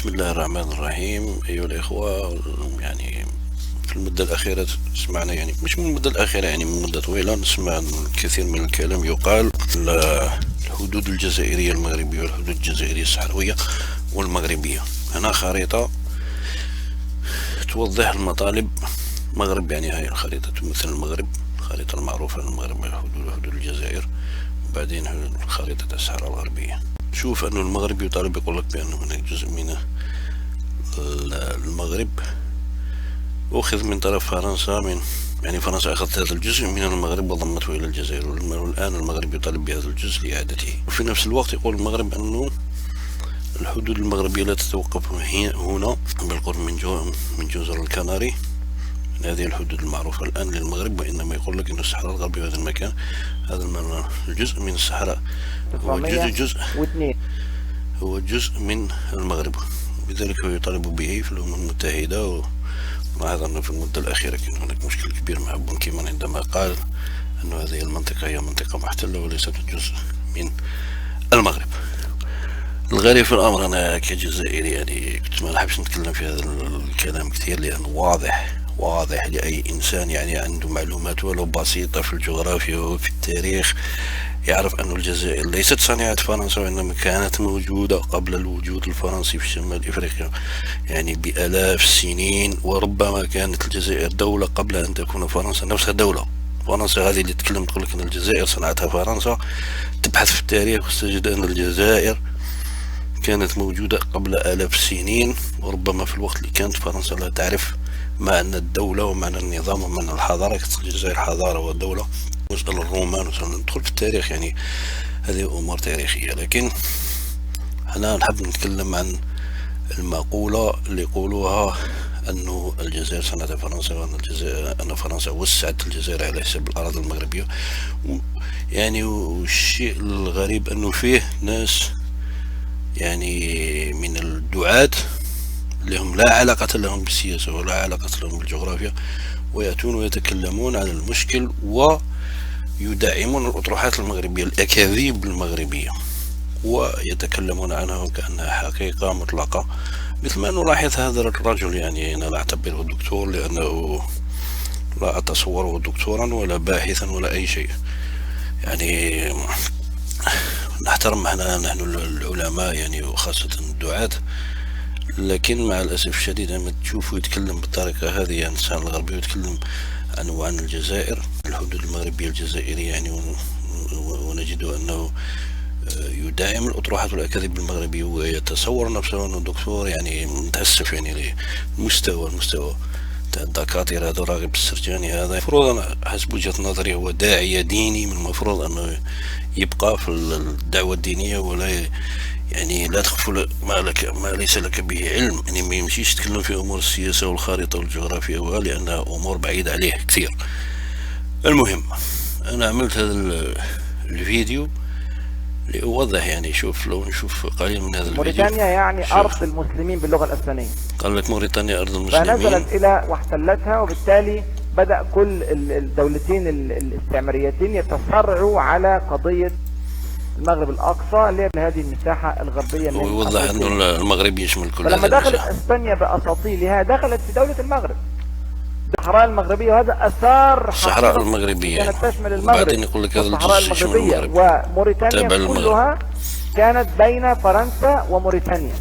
بسم الله الرحمن الرحيم. أيها الإخوة، يعني في المدة الأخيرة سمعنا، يعني مش من المدة الأخيرة، يعني من مدة طويلة نسمع الكثير من الكلام يقال الحدود الجزائرية المغربية والحدود الجزائرية الصحراوية والمغربية. هنا خريطة توضح المطالب المغرب، يعني هاي الخريطة تمثل المغرب، الخريطة المعروفة للمغرب حدود الجزائر، وبعدين خريطة الصحراء الغربية. شوف أنه المغرب يطالب، يقول لك بأنه هناك جزء من المغرب أخذ من طرف فرنسا، يعني فرنسا أخذت هذا الجزء من المغرب وضمته إلى الجزائر، والآن المغرب يطالب بهذا الجزء لإعادته. وفي نفس الوقت يقول المغرب أنه الحدود المغربية لا تتوقف هنا بالقرب من جزر الكناري، من هذه الحدود المعروفة الآن للمغرب، وإنما يقول لك أن الصحراء الغربية في هذا المكان، هذا الجزء من الصحراء هو جزء من المغرب، وبذلك هو يطالب به في الأمم المتحدة. ولاحظ أنه في المدة الأخيرة كان هناك مشكل كبير مع بون كيمون عندما قال أن هذه المنطقة هي منطقة محتلة وليست جزء من المغرب. الغريب في الأمر أنا كجزائري يعني كنت ما نحبش نتكلم في هذا الكلام كثير، لأنه واضح لأي إنسان يعني عنده معلومات ولو بسيطة في الجغرافيا وفي التاريخ، يعرف أن الجزائر ليست صناعة فرنسا، وإنما كانت موجودة قبل الوجود الفرنسي في شمال إفريقيا، يعني بآلاف السنين. وربما كانت الجزائر دولة قبل أن تكون فرنسا نفسها دولة. فرنسا هذه اللي تقول لك أن الجزائر صنعتها فرنسا، تبحث في التاريخ وستجد أن الجزائر كانت موجودة قبل آلاف السنين، وربما في الوقت اللي كانت فرنسا لا تعرف معنى الدولة ومعنى النظام ومعنى الحضارة. كانت الجزائر حضارة ودولة، واسأل الرومان ندخل في التاريخ، يعني هذه أمور تاريخية. لكن أنا نحب نتكلم عن المقولة اللي يقولوها أنه الجزائر صنعت فرنسا، وأن أن فرنسا وسعت الجزائر على حساب الأراضي المغربية. يعني والشيء الغريب أنه فيه ناس يعني من الدعاة اللي هم لا علاقة لهم بالسياسة ولا علاقة لهم بالجغرافيا، ويأتون ويتكلمون عن المشكل ويدعمون الأطروحات المغربية، الأكاذيب المغربية، ويتكلمون عنها كأنها حقيقة مطلقة. مثل ما نلاحظ هذا الرجل، يعني أنا لا أعتبره دكتور لأنه لا أتصوره دكتورا ولا باحثا ولا أي شيء، يعني نحترم نحن العلماء يعني وخاصة الدعاة، لكن مع الأسف الشديد لما تشوفه يتكلم بالطريقة هذه عن الإنسان الغربي، ويتكلم عن الجزائر، الحدود المغربية الجزائرية، يعني ونجد أنه يدعم الأطروحات والأكاذيب المغربية ويتصور نفسه أنه دكتور. يعني متأسف، يعني المستوى تاع الدكاترة هذا راغب السرجاني، هذا المفروض أنا حسب وجهة نظري هو داعية ديني، من المفروض أنه يبقى في الدعوة الدينية، ولا يعني لا تغفل ما ليس لك به علم، يعني ما يمشيش يتكلم في أمور السياسة والخارطة والجغرافيا لأنها أمور بعيدة عليه كثير. المهم أنا عملت هذا الفيديو لأوضح، يعني شوف لو نشوف قليل من هذا الفيديو. موريتانيا يعني أرض المسلمين باللغة الأسبانية. قال لك موريتانيا أرض المسلمين، فنزلت إلى واحتلتها، وبالتالي بدأ كل الدولتين الاستعماريتين يتصارعوا على قضية المغرب الأقصى اللي هي هذه المساحة الغربية من ويوضح أنه المغرب يشمل كل هذه. فلما دخلت المساحة، اسبانيا بأساطيلها دخلت في دولة المغرب، الصحراء المغربية، وهذا أثار الصحراء المغربية كانت تشمل المغرب. وبعدين يقول لك هذا الصحراء الجزء يشمل المغرب، وموريتانيا كلها كانت بين فرنسا وموريتانيا،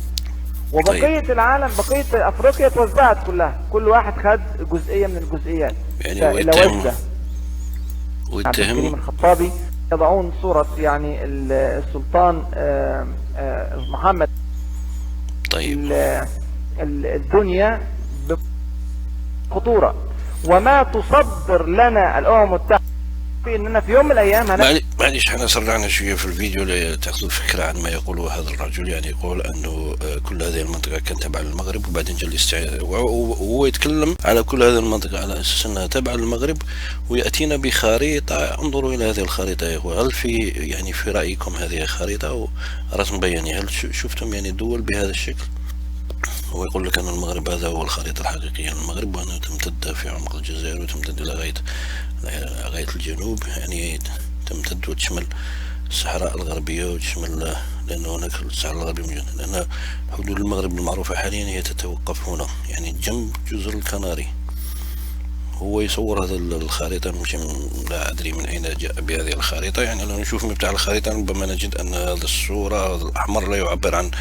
وبقية العالم، بقية أفريقيا توزعت كلها، كل واحد خد جزئية من الجزئيات. يعني ويتهم الخطابي يضعون صورة يعني السلطان محمد الدنيا بخطورة، وما تصدر لنا الأمم المتحدة في اننا في يوم من الايام معليش احنا سرعنا شويه في الفيديو لتاخذوا فكره عن ما يقوله هذا الرجل. يعني يقول انه كل هذه المنطقه كانت تابعه للمغرب، وبعدين جاء الاستعمار، وهو يتكلم على كل هذه المنطقه على اساس انها تابعه للمغرب، وياتينا بخريطه. انظروا الى هذه الخريطه يا اخوه، هل في رايكم هذه خريطه او رسم بياني؟ هل شفتم يعني دول بهذا الشكل؟ هو يقول لك أن المغرب هذا هو الخريطة الحقيقية للمغرب، وأنها تمتد في عمق الجزائر وتمتد إلى غاية الجنوب، يعني تمتد وتشمل الصحراء الغربية وتشمل، لأن هناك الصحراء الغربية موجودة، لأن حدود المغرب المعروفة حاليا هي تتوقف هنا، يعني جنب جزر الكناري. هو يصور هذا الخريطة، مش لا أدري من أين جاء بهذه الخريطة. يعني لو نشوف مفتاح الخريطة ربما نجد أن هذا الصورة، هذا الأحمر، لا يعبر عن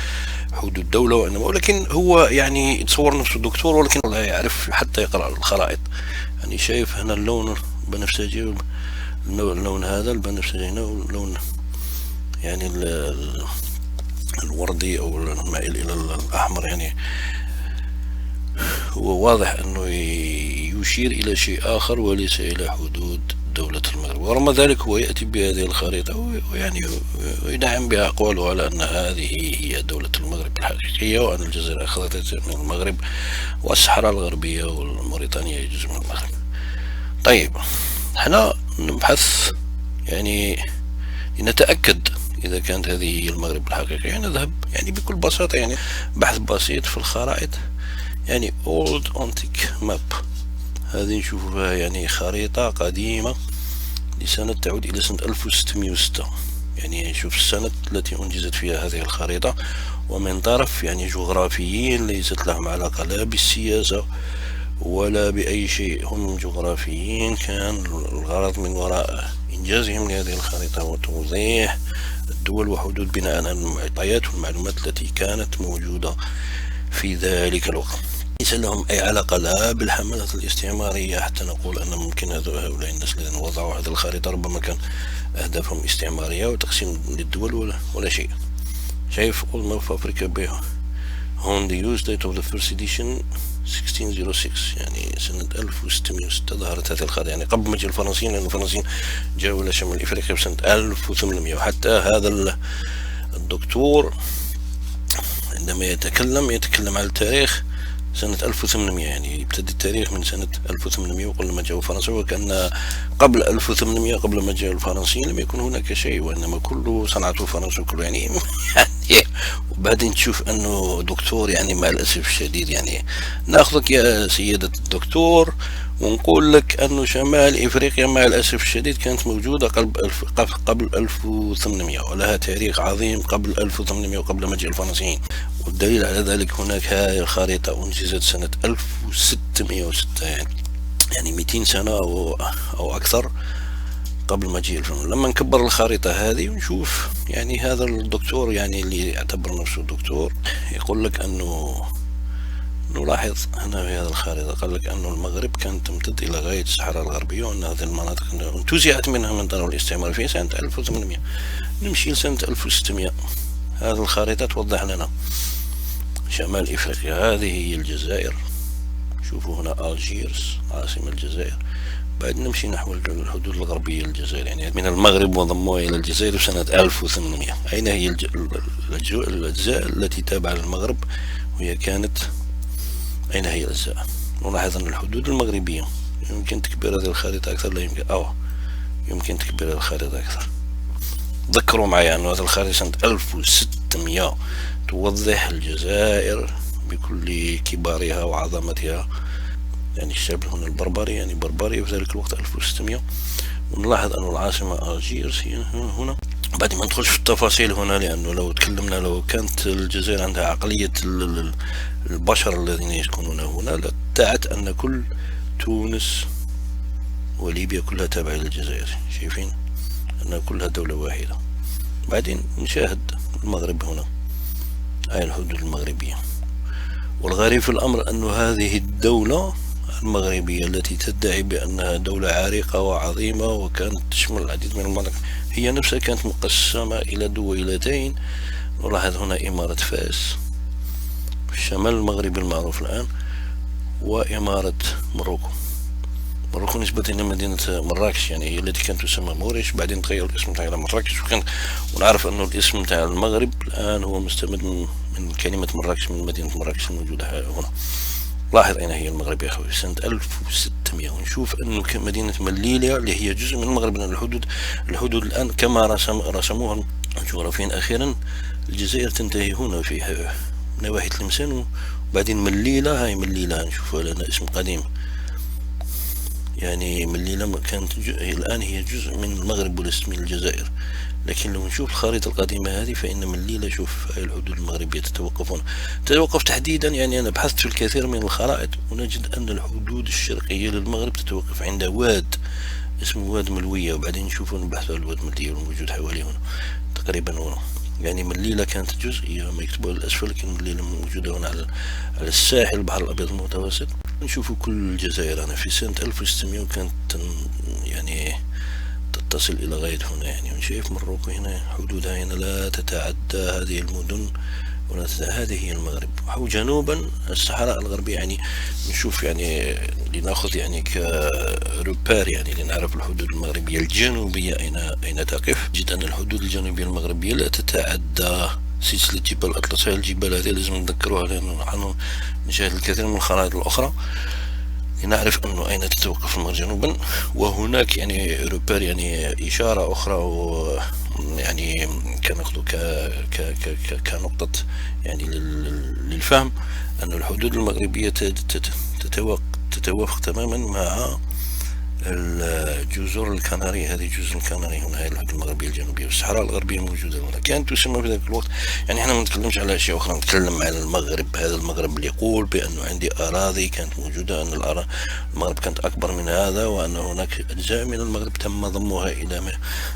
حدود الدولة وإنما، ولكن هو يعني يتصور نفسه دكتور ولكن لا يعرف حتى يقرأ الخرائط. يعني شايف هنا اللون البنفسجي، اللون هذا البنفسجي هنا، واللون يعني الوردي أو المائل إلى الأحمر، يعني هو واضح أنه يشير إلى شيء آخر وليس إلى حدود دولة المغرب. ورغم ذلك هو يأتي بهذه الخريطة ويعني ويدعم بها أقواله على أن هذه هي دولة المغرب الحقيقية، وأن الجزائر أخذت من المغرب، والصحراء الغربية والموريتانيا جزء من المغرب. طيب احنا نبحث يعني لنتأكد إذا كانت هذه هي المغرب الحقيقية. نذهب يعني بكل بساطة، يعني بحث بسيط في الخرائط، يعني Old Antique Map. هذه نشوفها يعني خريطة قديمة لسنة تعود إلى سنة 1606. يعني نشوف السنة التي أنجزت فيها هذه الخريطة، ومن طرف يعني جغرافيين ليست لهم علاقة لا بالسياسة ولا بأي شيء، هم جغرافيين كان الغرض من وراء إنجازهم لهذه الخريطة هو توضيح الدول وحدود بناء على المعطيات والمعلومات التي كانت موجودة في ذلك الوقت. ليس لهم أي علاقة لا بالحملات الاستعمارية حتى نقول أن ممكن هؤلاء الناس الذين وضعوا هذه الخريطة ربما كان أهدافهم استعمارية وتقسيم للدول ولا شيء. شايف All Map of Africa به on the use date of the first edition 1606، يعني سنة 1606 ظهرت هذه الخريطة، يعني قبل ما جاء الفرنسيين، لأن الفرنسيين جاءوا إلى شمال إفريقيا بسنة 1800. وحتى هذا الدكتور عندما يتكلم عن التاريخ سنة 1800، يعني يبتدي التاريخ من سنة 1800 وقبل ما جاءوا الفرنسيين، وكأن قبل 1800 قبل ما جاء الفرنسيين لم يكن هناك شيء، وإنما كله صنعته الفرنسيين كله يعني وبعدين تشوف أنه دكتور، يعني مع الأسف الشديد. يعني نأخذك يا سيدة الدكتور ونقول لك أنه شمال إفريقيا مع الأسف الشديد كانت موجودة قبل 1800 ولها تاريخ عظيم قبل 1800 وقبل ما جاء الفرنسيين. والدليل على ذلك هناك هذه الخريطة أنجزت سنة 1606، يعني 200 سنة أو أكثر قبل ما جاء الفرنسيين. لما نكبر الخريطة هذه ونشوف يعني هذا الدكتور، يعني اللي يعتبر نفسه دكتور، يقول لك أنه نلاحظ هنا في هذه الخريطة قال لك أن المغرب كانت تمتد إلى غاية الصحراء الغربية، وأن هذه المناطق انتزعت منها من طرف الاستعمار في سنة 1800. نمشي لسنة 1600. هذه الخريطة توضح لنا شمال إفريقيا، هذه هي الجزائر. شوفوا هنا ألجيرس عاصمة الجزائر. بعد نمشي نحو الحدود الغربية للجزائر، يعني من المغرب وضموها إلى الجزائر في سنة 1800. أين هي الأجزاء التي تابعة للمغرب؟ وهي كانت أين هي الأجزاء؟ نلاحظ أن الحدود المغربية يمكن تكبير هذه الخريطة أكثر، لا يمكن يمكن تكبير هذه الخريطة أكثر. ذكروا معي أن هذه الخريطة سنة 1600 توضح الجزائر بكل كبارها وعظمتها، يعني الشعب هنا البربري، يعني بربري في ذلك الوقت 1600. ونلاحظ أن العاصمة ألجيرس هي هنا. بعد ما ندخلش في التفاصيل هنا، لأنه لو كانت الجزائر عندها عقلية البشر الذين يسكنون هنا لادعت أن كل تونس وليبيا كلها تابعة للجزائر. شايفين أنها كلها دولة واحدة. بعدين نشاهد المغرب هنا، هاي الحدود المغربية. والغريب في الأمر أن هذه الدولة المغربية التي تدعي بأنها دولة عريقة وعظيمة وكانت تشمل العديد من المناطق، هي نفسها كانت مقسمة إلى دولتين. نلاحظ هنا إمارة فاس في الشمال المغربي المعروف الآن، وإمارة مروكو نسبة إلى مدينة مراكش، يعني هي التي كانت تسمى موريش، بعدين تغير الاسم تاعها إلى مراكش. ونعرف أنه الاسم تاع المغرب الآن هو مستمد من كلمة مراكش، من مدينة مراكش الموجودة هنا. لاحظ أين هي المغرب يا أخوي سنة 1600. ونشوف أنه مدينة مليليا اللي هي جزء من المغرب، من الحدود الآن كما رسموها الجغرافيين. أخيرا الجزائر تنتهي هنا في نواحي تلمسان، وبعدين مليلة، هاي مليلة نشوفها لنا اسم قديم، يعني مليلة كانت الآن هي جزء من المغرب وليست من الجزائر. لكن لو نشوف الخريطة القديمة هذه فإن من الليلة شوف هاي الحدود المغربية تتوقف تحديدا. يعني أنا بحثت في الكثير من الخرائط ونجد أن الحدود الشرقية للمغرب تتوقف عند واد اسمه واد ملوية، وبعدين نشوفوا نبحثوا على الواد ملوية الموجود حوالي هنا تقريبا هنا. يعني من الليلة كانت جزئية ما يكتبوها للأسفل، لكن من الليلة موجودة هنا على الساحل البحر الأبيض المتوسط. نشوفوا كل الجزائر أنا في سنة 1600 كانت يعني تصل إلى غاية هنا. يعني شايف مروكو هنا حدودها هنا لا تتعدى هذه المدن ولا هذه هي المغرب. أو جنوبا الصحراء الغربية. يعني نشوف يعني لنأخذ يعني كروبار يعني لنعرف الحدود المغربية الجنوبية أين تقف. جد أن الحدود الجنوبية المغربية لا تتعدى سلسلة جبال أطلس. هذه الجبال هذه لازم نذكروها لأنه نحن نشاهد الكثير من الخرائط الأخرى لنعرف أنه أين تتوقف المغرب جنوبا. وهناك يعني روبير يعني إشارة أخرى يعني كنأخذ كنقطة يعني للفهم أن الحدود المغربية تتوافق تماما مع الجزر الكنارية. هذه جزر الكناري هنا هي الحدود المغربية الجنوبية، والصحراء الغربية موجودة هنا. كانت تسمى في ذلك الوقت يعني احنا ما نتكلمش على اشياء اخرى، نتكلم على المغرب. هذا المغرب اللي يقول بانه عندي اراضي كانت موجودة، ان المغرب كانت اكبر من هذا، وان هناك اجزاء من المغرب تم ضمها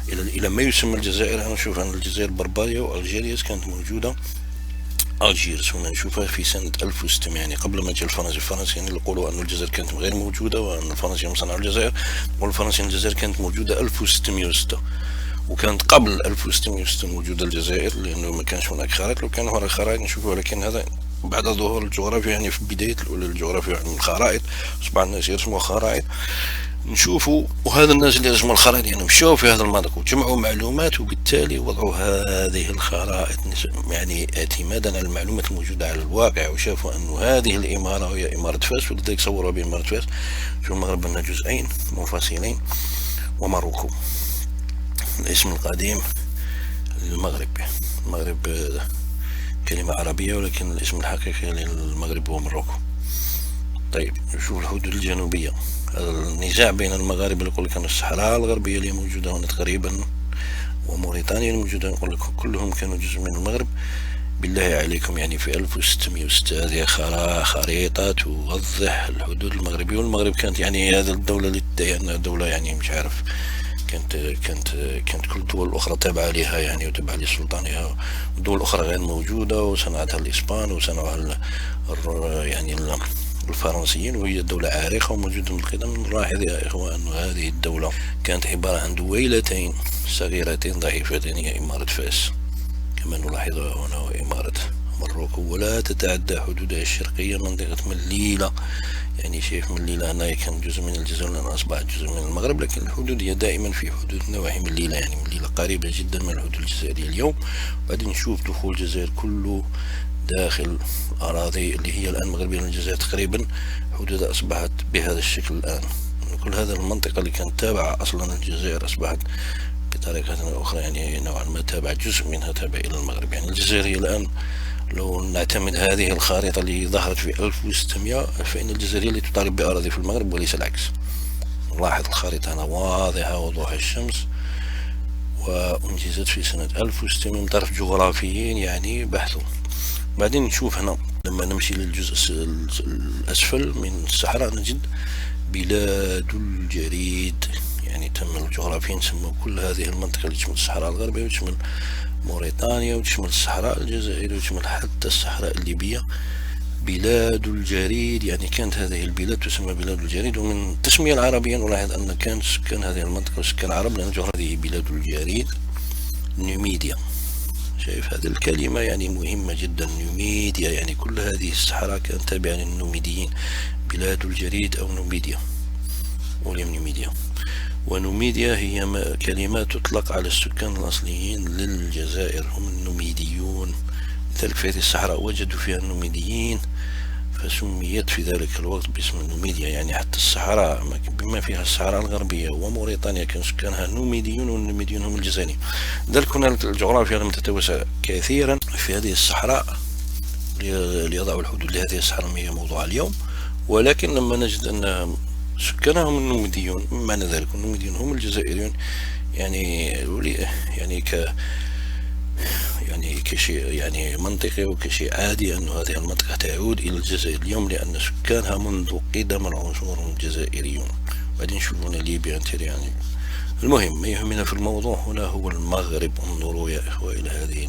الى ما يسمى الجزائر. انا نشوف ان الجزائر بربرية والجيريس كانت موجودة. الجيرس هنا نشوفها في سنة 1600 يعني قبل ما جاء الفرنسيين اللي يقولوا أن الجزائر كانت غير موجودة وأن الفرنسيين صنعوا الجزائر. والفرنسيين الجزائر كانت موجودة 1606، وكانت قبل 1606 موجودة الجزائر لأنه ما كانش هناك خرائط. لو كان هناك خرائط نشوفها، ولكن هذا بعد ظهور الجغرافيا يعني في بداية الجغرافيا يعني الخرائط أصبح الناس يرسموا خرائط نشوفوا. وهذا الناس اللي رسموا الخرائط يعني مشوا في هذا المنطقة وجمعوا معلومات، وبالتالي وضعوا هذه الخرائط يعني اعتمادا على المعلومات الموجودة على الواقع، وشافوا أن هذه الإمارة هي إمارة فاس، ولذلك صوروا بإمارة فاس في المغرب أنها جزئين منفصلين. ومروكو الاسم القديم للمغرب، المغرب كلمة عربية ولكن الاسم الحقيقي للمغرب هو مروكو. طيب نشوف الحدود الجنوبية. النزاع بين المغاربة اللي يقول لك أن الصحراء الغربية اللي موجودة هنا تقريبا وموريتانيا اللي موجودة يقول لك كلهم كانوا جزء من المغرب. بالله عليكم يعني في 1606 هذه خريطة توضح الحدود المغربية. والمغرب كانت يعني هذه الدولة اللي تدعي أنها دولة يعني مش عارف كانت كل الدول الأخرى تابعة لها يعني وتابعة لسلطانها، والدول الأخرى غير موجودة وصنعتها الإسبان وصنعها يعني الفرنسيين، وهي دولة عريقة وموجودة من القدم. نلاحظ يا إخوة أن هذه الدولة كانت عبارة عن دويلتين صغيرتين ضعيفتين، هي إمارة فاس كما نلاحظ هنا وإمارة مروكو، ولا تتعدى حدودها الشرقية منطقة مليلة. يعني شايف مليلة هنا كان جزء من الجزائر لأن أصبحت جزء من المغرب، لكن الحدود هي دائما في حدود نواحي مليلة. يعني مليلة قريبة جدا من الحدود الجزائرية اليوم. بعدين نشوف دخول الجزائر كله داخل أراضي اللي هي الآن مغربية من الجزائر تقريبا حدودها أصبحت بهذا الشكل الآن. كل هذا المنطقة اللي كانت تابعة أصلا الجزائر أصبحت بطريقة أخرى يعني نوعا ما تابع، جزء منها تابع إلى المغرب. يعني الجزائر هي الآن لو نعتمد هذه الخارطة اللي ظهرت في 1600 فإن الجزائر هي اللي تطالب بأراضي في المغرب وليس العكس. نلاحظ الخارطة هنا واضحة وضوح الشمس، وأنجزت في سنة 1600 من طرف جغرافيين يعني بحثوا. بعدين نشوف هنا لما نمشي للجزء الأسفل من الصحراء نجد بلاد الجريد. يعني تم الجغرافيين سموا كل هذه المنطقة اللي تشمل الصحراء الغربية وتشمل موريتانيا وتشمل الصحراء الجزائرية وتشمل حتى الصحراء الليبية بلاد الجريد. يعني كانت هذه البلاد تسمى بلاد الجريد. ومن التسمية العربية نلاحظ أن كان سكان هذه المنطقة سكان عرب لأن هذه بلاد الجريد نوميديا. شايف هذه الكلمة يعني مهمة جدا، نوميديا يعني كل هذه الصحراء كانت تابعة للنوميديين، بلاد الجريد أو نوميديا وليم نوميديا. ونوميديا هي كلمات تطلق على السكان الأصليين للجزائر هم النوميديون. لذلك في هذه الصحراء وجدوا فيها النوميديين فسميت في ذلك الوقت باسم النوميديا. يعني حتى الصحراء بما فيها الصحراء الغربية وموريتانيا كان سكانها نوميديون، والنوميديون هم الجزائريين. لذلك هناك الجغرافيا لم تتوسع كثيرا في هذه الصحراء ليضعوا الحدود لهذه الصحراء هي موضوع اليوم. ولكن لما نجد أن سكانها هم النوميديون معنى ذلك النوميديون هم الجزائريون، يعني يعني يعني كشيء يعني منطقي وكشيء عادي أن هذه المنطقة تعود إلى الجزائر اليوم، لأن سكانها منذ قدم العصور جزائريون. بعدين شوفون ليبيا يعني. المهم ما يهمنا في الموضوع هنا هو المغرب. انظروا يا إخوة إلى هذه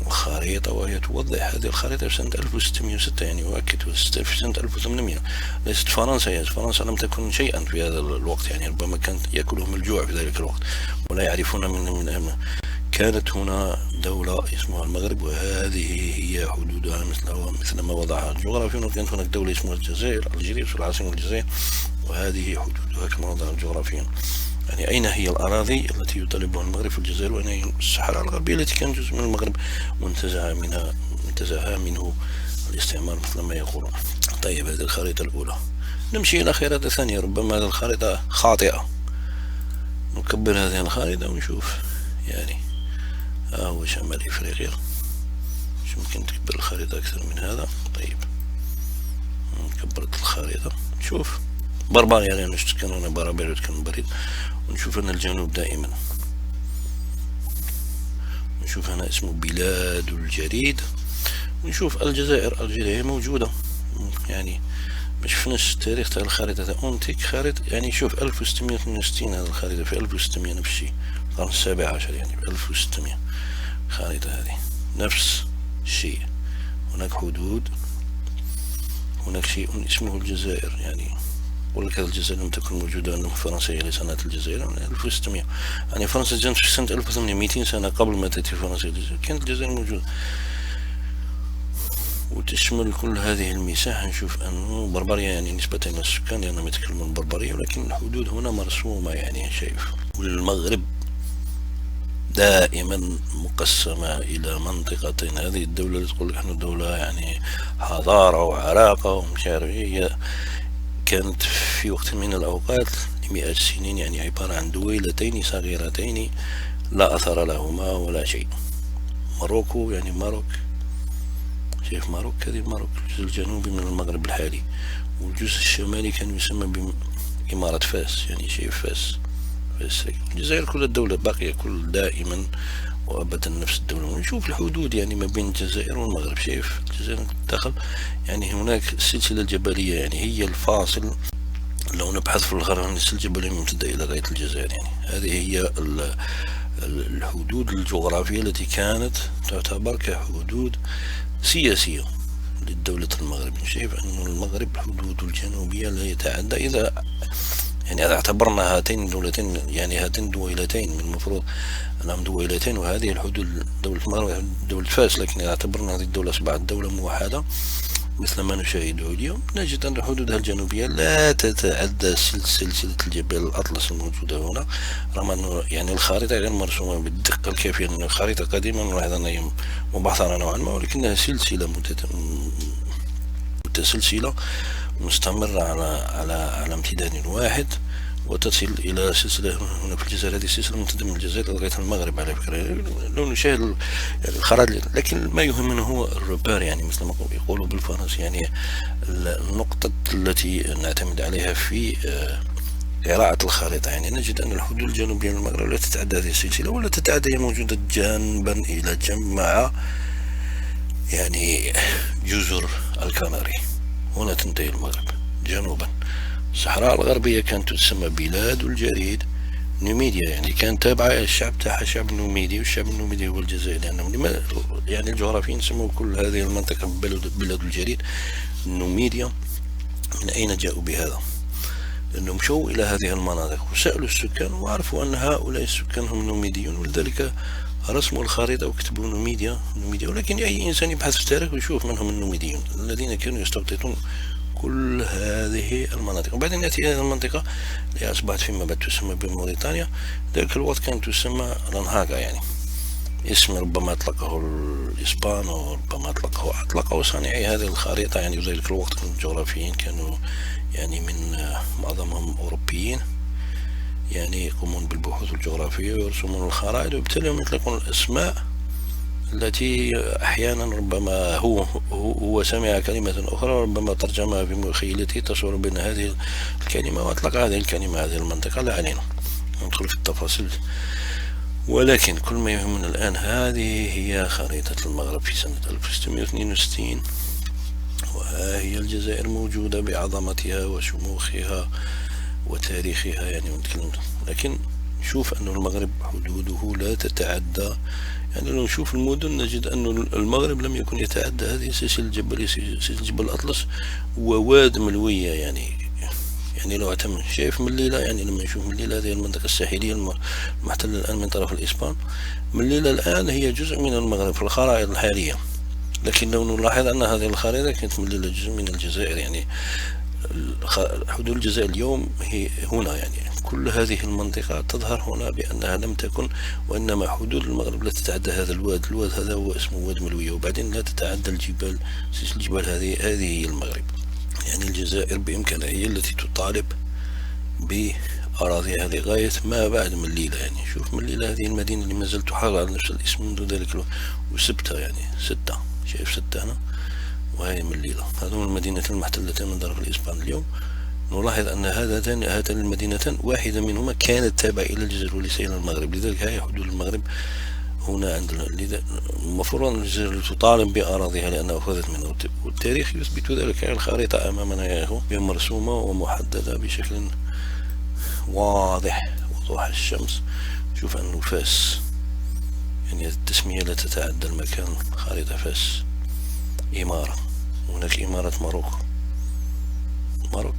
الخريطة، وهي توضح هذه الخريطة في سنة 1606 يعني، أؤكد في سنة 1800. ليست فرنسا، يعني فرنسا لم تكن شيئا في هذا الوقت، يعني ربما كانت يأكلهم الجوع في ذلك الوقت ولا يعرفون من أمن. كانت هنا دولة اسمها المغرب، وهذه هي حدودها مثل ما وضعها الجغرافيون. وكانت هناك دولة اسمها الجزائر، الجزائر في العاصمة الجزائر، وهذه حدودها كما وضعها الجغرافيون. يعني أين هي الأراضي التي يطالبها المغرب في الجزائر، وأين هي الصحراء الغربية التي كانت جزء من المغرب منتزعها منه الاستعمار مثل ما يقولون. طيب هذه الخريطة الأولى. نمشي إلى خريطة ثانية، ربما هذه الخريطة خاطئة. نكبر هذه الخريطة ونشوف يعني. هو شمال إفريقيا. مش ممكن تكبر الخريطة أكثر من هذا. طيب كبرت الخريطة. نشوف بربريا، لأن كان هنا بربريا كان بريد. ونشوف هنا الجنوب دائما. نشوف هنا اسمه بلاد الجريد. ونشوف الجزائر. الجزائر موجودة يعني، مش في نفس التاريخ تاع الخريطة أونتيك خريطة يعني. شوف 1668 هذه الخريطة، في 1600 نفس الشيء، القرن 17 يعني، في 1600 خريطة هذه نفس الشيء. هناك حدود، هناك شيء اسمه الجزائر يعني. ولك الجزائر لم تكن موجودة أنه فرنسية لسنة الجزائر يعني 1600 يعني. فرنسا جاءت في سنة 1800 سنة قبل ما تأتي فرنسا الجزائر، كانت الجزائر موجودة وتشمل كل هذه المساحة. نشوف أنه بربريا يعني نسبة إلى السكان لأنهم يتكلمون البربرية، ولكن الحدود هنا مرسومة يعني. شايف والمغرب دائما مقسمة إلى منطقتين. هذه الدولة اللي تقول نحن دولة يعني حضارة وعراقة ومش عارف هي، كانت في وقت من الأوقات لمئات السنين يعني عبارة عن دويلتين صغيرتين لا أثر لهما ولا شيء. ماروكو يعني ماروك، شايف ماروك، هذه ماروك الجزء الجنوبي من المغرب الحالي، والجزء الشمالي كان يسمى بإمارة فاس يعني. شايف فاس. الجزائر كل الدولة باقية كل دائما وأبدا نفس الدولة. ونشوف الحدود يعني ما بين الجزائر والمغرب. شايف الجزائر داخل يعني، هناك السلسلة الجبلية يعني هي الفاصل. لو نبحث في الغرب عن السلسلة الجبلية ممتدة إلى غاية الجزائر يعني. هذه هي الحدود الجغرافية التي كانت تعتبر كحدود سياسية للدولة المغرب. شايف أن المغرب حدود الجنوبية لا يتعدى، إذا يعني إذا اعتبرنا هاتين الدولتين يعني هاتين دويلتين، من المفروض أنهم دويلتين وهذه الحدود دولة المغرب دولة فاس، لكن إذا اعتبرنا هذه الدولة أصبحت دولة موحدة مثل ما نشاهده اليوم، نجد أن حدودها الجنوبية لا تتعدى سلسلة الجبال الأطلس الموجودة هنا، رغم أنه يعني الخريطة غير مرسومة بالدقة الكافية، أن الخريطة قديمة نلاحظ أنها مبعثرة نوعا ما، ولكنها سلسلة متسلسلة مستمرة على امتداد واحد، وتصل إلى سلسلة هنا في الجزائر. هذه السلسلة ممتدة من الجزائر لغاية المغرب على فكرة لو نشاهد يعني الخرائط. لكن ما يهمنا هو الروبار يعني، مثل ما يقولوا بالفرنسي يعني النقطة التي نعتمد عليها في قراءة الخريطة. يعني نجد أن الحدود الجنوبية للمغرب لا تتعدى هذه السلسلة ولا تتعدى، هي موجودة جانبا إلى جنب مع يعني جزر الكناري. هنا تنتهي المغرب جنوبا. الصحراء الغربية كانت تسمى بلاد الجريد نوميديا، يعني كان تابعة الشعب تاعها شعب نوميدي، والشعب النوميدي هو الجزائر. لأنهم يعني الجغرافيين سموا كل هذه المنطقة بلاد الجريد نوميديا. من أين جاءوا بهذا؟ لأنهم مشوا إلى هذه المناطق وسألوا السكان وعرفوا أن هؤلاء السكان هم نوميديون، ولذلك رسموا الخريطة وكتبوا نوميديا. ولكن أي إنسان يبحث في التاريخ ويشوف من هم النوميديون الذين كانوا يستوطنون كل هذه المناطق. وبعدين نأتي إلى المنطقة اللي أصبحت فيما بعد تسمى بموريتانيا. ذلك الوقت كانت تسمى لانهاغا، يعني اسم ربما أطلقه الإسبان وربما أطلقه صانعي هذه الخريطة. يعني ذلك الوقت الجغرافيين كانوا يعني من معظمهم أوروبيين، يعني يقومون بالبحوث الجغرافية ويرسمون الخرائط، وبالتالي هم يطلقون الأسماء التي أحيانا ربما هو سمع كلمة أخرى ربما ترجمها بمخيلته تصور بين هذه الكلمة وأطلق هذه الكلمة هذه المنطقة. لا علينا. ندخل في التفاصيل، ولكن كل ما يهمنا الآن هذه هي خريطة المغرب في سنة 1662، وها هي الجزائر موجودة بعظمتها وشموخها وتاريخها يعني ونتكلم. لكن نشوف أن المغرب حدوده لا تتعدى، يعني لو نشوف المدن نجد أن المغرب لم يكن يتعدى هذه السلسلة الجبلية، سلسلة جبل الأطلس وواد ملوية. يعني لو اعتمد شايف مليلة، يعني لما نشوف مليلة هذه المنطقة الساحلية المحتلة الآن من طرف الإسبان، مليلة الآن هي جزء من المغرب في الخرائط الحالية. لكن لو نلاحظ أن هذه الخريطة كانت مليلة جزء من الجزائر، يعني حدود الجزائر اليوم هي هنا، يعني كل هذه المنطقة تظهر هنا بأنها لم تكن، وإنما حدود المغرب لا تتعدى هذا الواد هذا هو اسمه واد ملوية، وبعدين لا تتعدى الجبال، سلسلة الجبال هذه هي المغرب. يعني الجزائر بإمكانها هي التي تطالب بأراضي هذه غاية ما بعد مليلة. يعني شوف مليلة هذه المدينة اللي ما زالت تحافظ على نفس الاسم منذ ذلك وسبتها، يعني ستة، شايف ستة هنا، وهي مليلة. هذون المدينتين المحتلتين من طرف الإسبان. اليوم نلاحظ أن هاتان المدينتان واحدة منهما كانت تابعة إلى الجزائر وليس إلى المغرب، لذلك هي حدود المغرب هنا عندنا. لذا المفروض أن الجزائر تطالب بأراضيها لأنها أخذت منها، والتاريخ يثبت ذلك. الخريطة أمامنا يا مرسومة ومحددة بشكل واضح وضوح الشمس. شوف أنه فاس، يعني التسمية لا تتعدى المكان. خريطة فاس إمارة، هناك إمارة ماروك.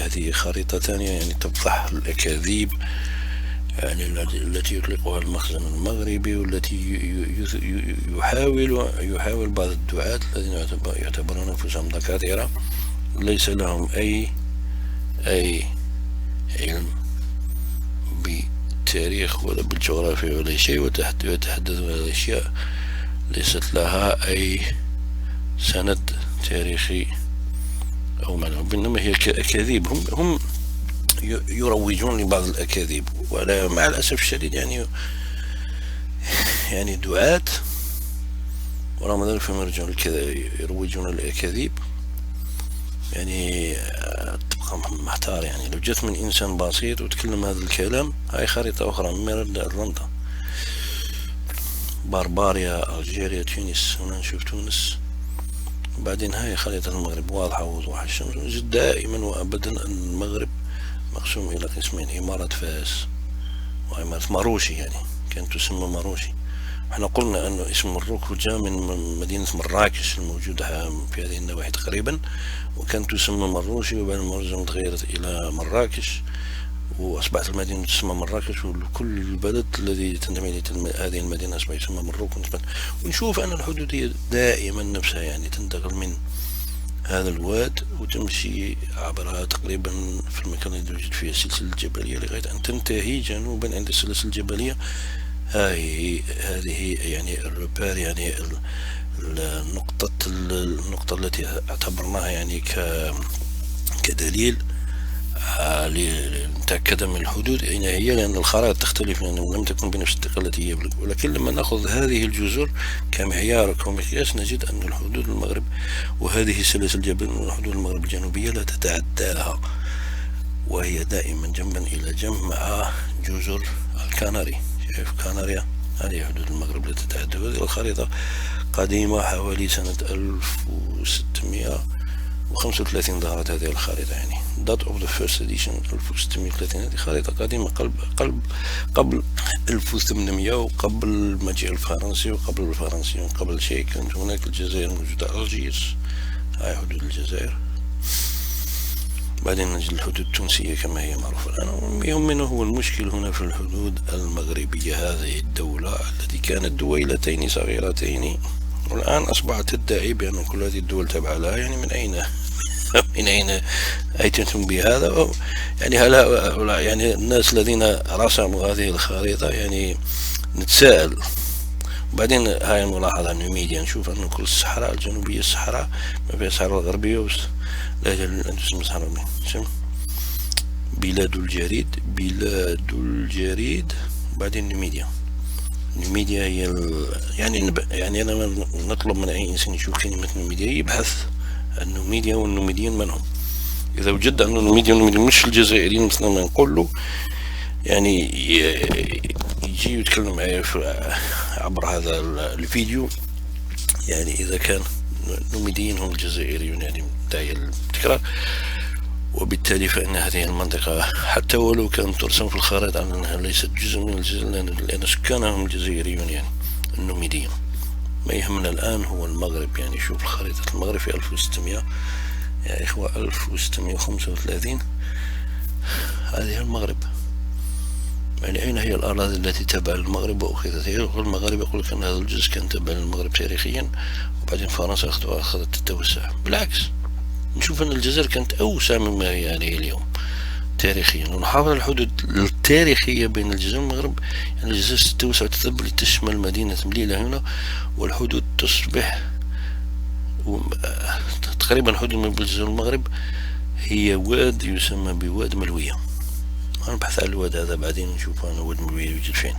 هذه خريطة ثانية يعني تفضح الأكاذيب، يعني التي يطلقها المخزن المغربي، والتي يحاول بعض الدعاة الذين يعتبرون أنفسهم دكاترة ليس لهم أي علم بالتاريخ ولا بالجغرافيا ولا شيء، ويتحدثون عن أشياء ليست لها أي سند تاريخي أو معنى، إنما هي أكاذيب. هم يروجون لبعض الأكاذيب، ولا مع الأسف الشديد يعني دعاة ورغم ذلك فهم يروجون الأكاذيب. يعني تبقى محتار، يعني لو جت من إنسان بسيط وتكلم هذا الكلام. هاي خريطة أخرى من ميرد أتلانتا، برباريا، ألجيريا، تونس. هنا نشوف تونس. بعدين هاي خريطة المغرب واضحة ووضوح الشمس. نجد دائما وأبدا أن المغرب مقسوم إلى قسمين، إمارة فاس وإمارة ماروشي، يعني كانت تسمى ماروشي. احنا قلنا أنه اسم مروك جاء من مدينة مراكش الموجودة في هذه النواحي تقريبا، وكانت تسمى مروشي، وبعد المرزم تغيرت إلى مراكش وأصبحت المدينة تسمى مراكش، وكل البلد الذي تنتمي إلى هذه المدينة أصبح يسمى مروك. ونشوف أن الحدود هي دائما نفسها، يعني تنتقل من هذا الواد وتمشي عبرها تقريبا في المكان الذي يوجد فيه السلسلة الجبلية لغاية أن تنتهي جنوبا عند السلسلة الجبلية. هذه يعني الربار، يعني النقطة التي اعتبرناها يعني كدليل لنتأكد من الحدود أين هي، لأن الخرائط تختلف، لأنه لم تكن بنفس الدقة التي هي. ولكن لما نأخذ هذه الجزر كمعيار ومقياس نجد أن الحدود المغرب وهذه سلاسل الجبل من حدود المغرب الجنوبية لا تتعداها، وهي دائما جنبا إلى جنب مع جزر الكناري. شايف كناريا، هذه حدود المغرب لا تتعدى. هذه الخريطة قديمة حوالي سنة 1635 ظهرت هذه الخريطة، يعني date of the first edition 1630. هذه خريطة قديمة قبل 1800 وقبل مجيء الفرنسي وقبل الفرنسي وقبل شيء. كانت هناك الجزائر موجودة، ألجيرس، هاي حدود الجزائر. بعدين نجد الحدود التونسية كما هي معروفة الآن. يهمنا هو المشكل هنا في الحدود المغربية، هذه الدولة التي كانت دويلتين صغيرتين والآن أصبحت تدعي بأن كل هذه الدول تابعة لها. يعني من أين أتيتم بهذا؟ يعني هؤلاء يعني الناس الذين رسموا هذه الخريطة، يعني نتساءل. وبعدين هاي الملاحظة النوميديا، نشوف أن كل الصحراء الجنوبية الصحراء ما فيها الصحراء الغربية لا تسمى الصحراء بلاد الجريد. بعدين نوميديا هي يعني أنا نطلب من أي إنسان يشوف كلمة نوميديا يبحث عن نوميديا والنوميديين من هم. إذا وجد أنه الميديا مش الجزائريين مثل ما نقول له، يعني يجي يتكلم معي عبر هذا الفيديو، يعني إذا كان النوميديين هم الجزائريون يعني داعي التكرار، وبالتالي فإن هذه المنطقة حتى ولو كانت ترسم في الخرائط على أنها ليست جزء من الجزائر لأن سكانها هم الجزائريون يعني النوميديين. ما يهمنا الآن هو المغرب. يعني شوف الخريطة المغرب في 1600 يا إخوة، 1635 هذه المغرب. يعني أين هي الأراضي التي تابعة للمغرب وأخذت؟ المغرب يقول لك أن هذا الجزء كان تابع للمغرب تاريخيا، وبعدين فرنسا أخذت التوسع. بالعكس، نشوف أن الجزائر كانت أوسع مما هي عليه اليوم تاريخيا، ونحافظ على الحدود التاريخية بين الجزائر والمغرب. يعني الجزائر تتوسع وتتبع لتشمل مدينة مليلة هنا، والحدود تصبح تقريبا الحدود بين الجزائر والمغرب هي واد يسمى بواد ملوية. نبحث على الواد هذا بعدين نشوف أنا واد ملوية يوجد فين.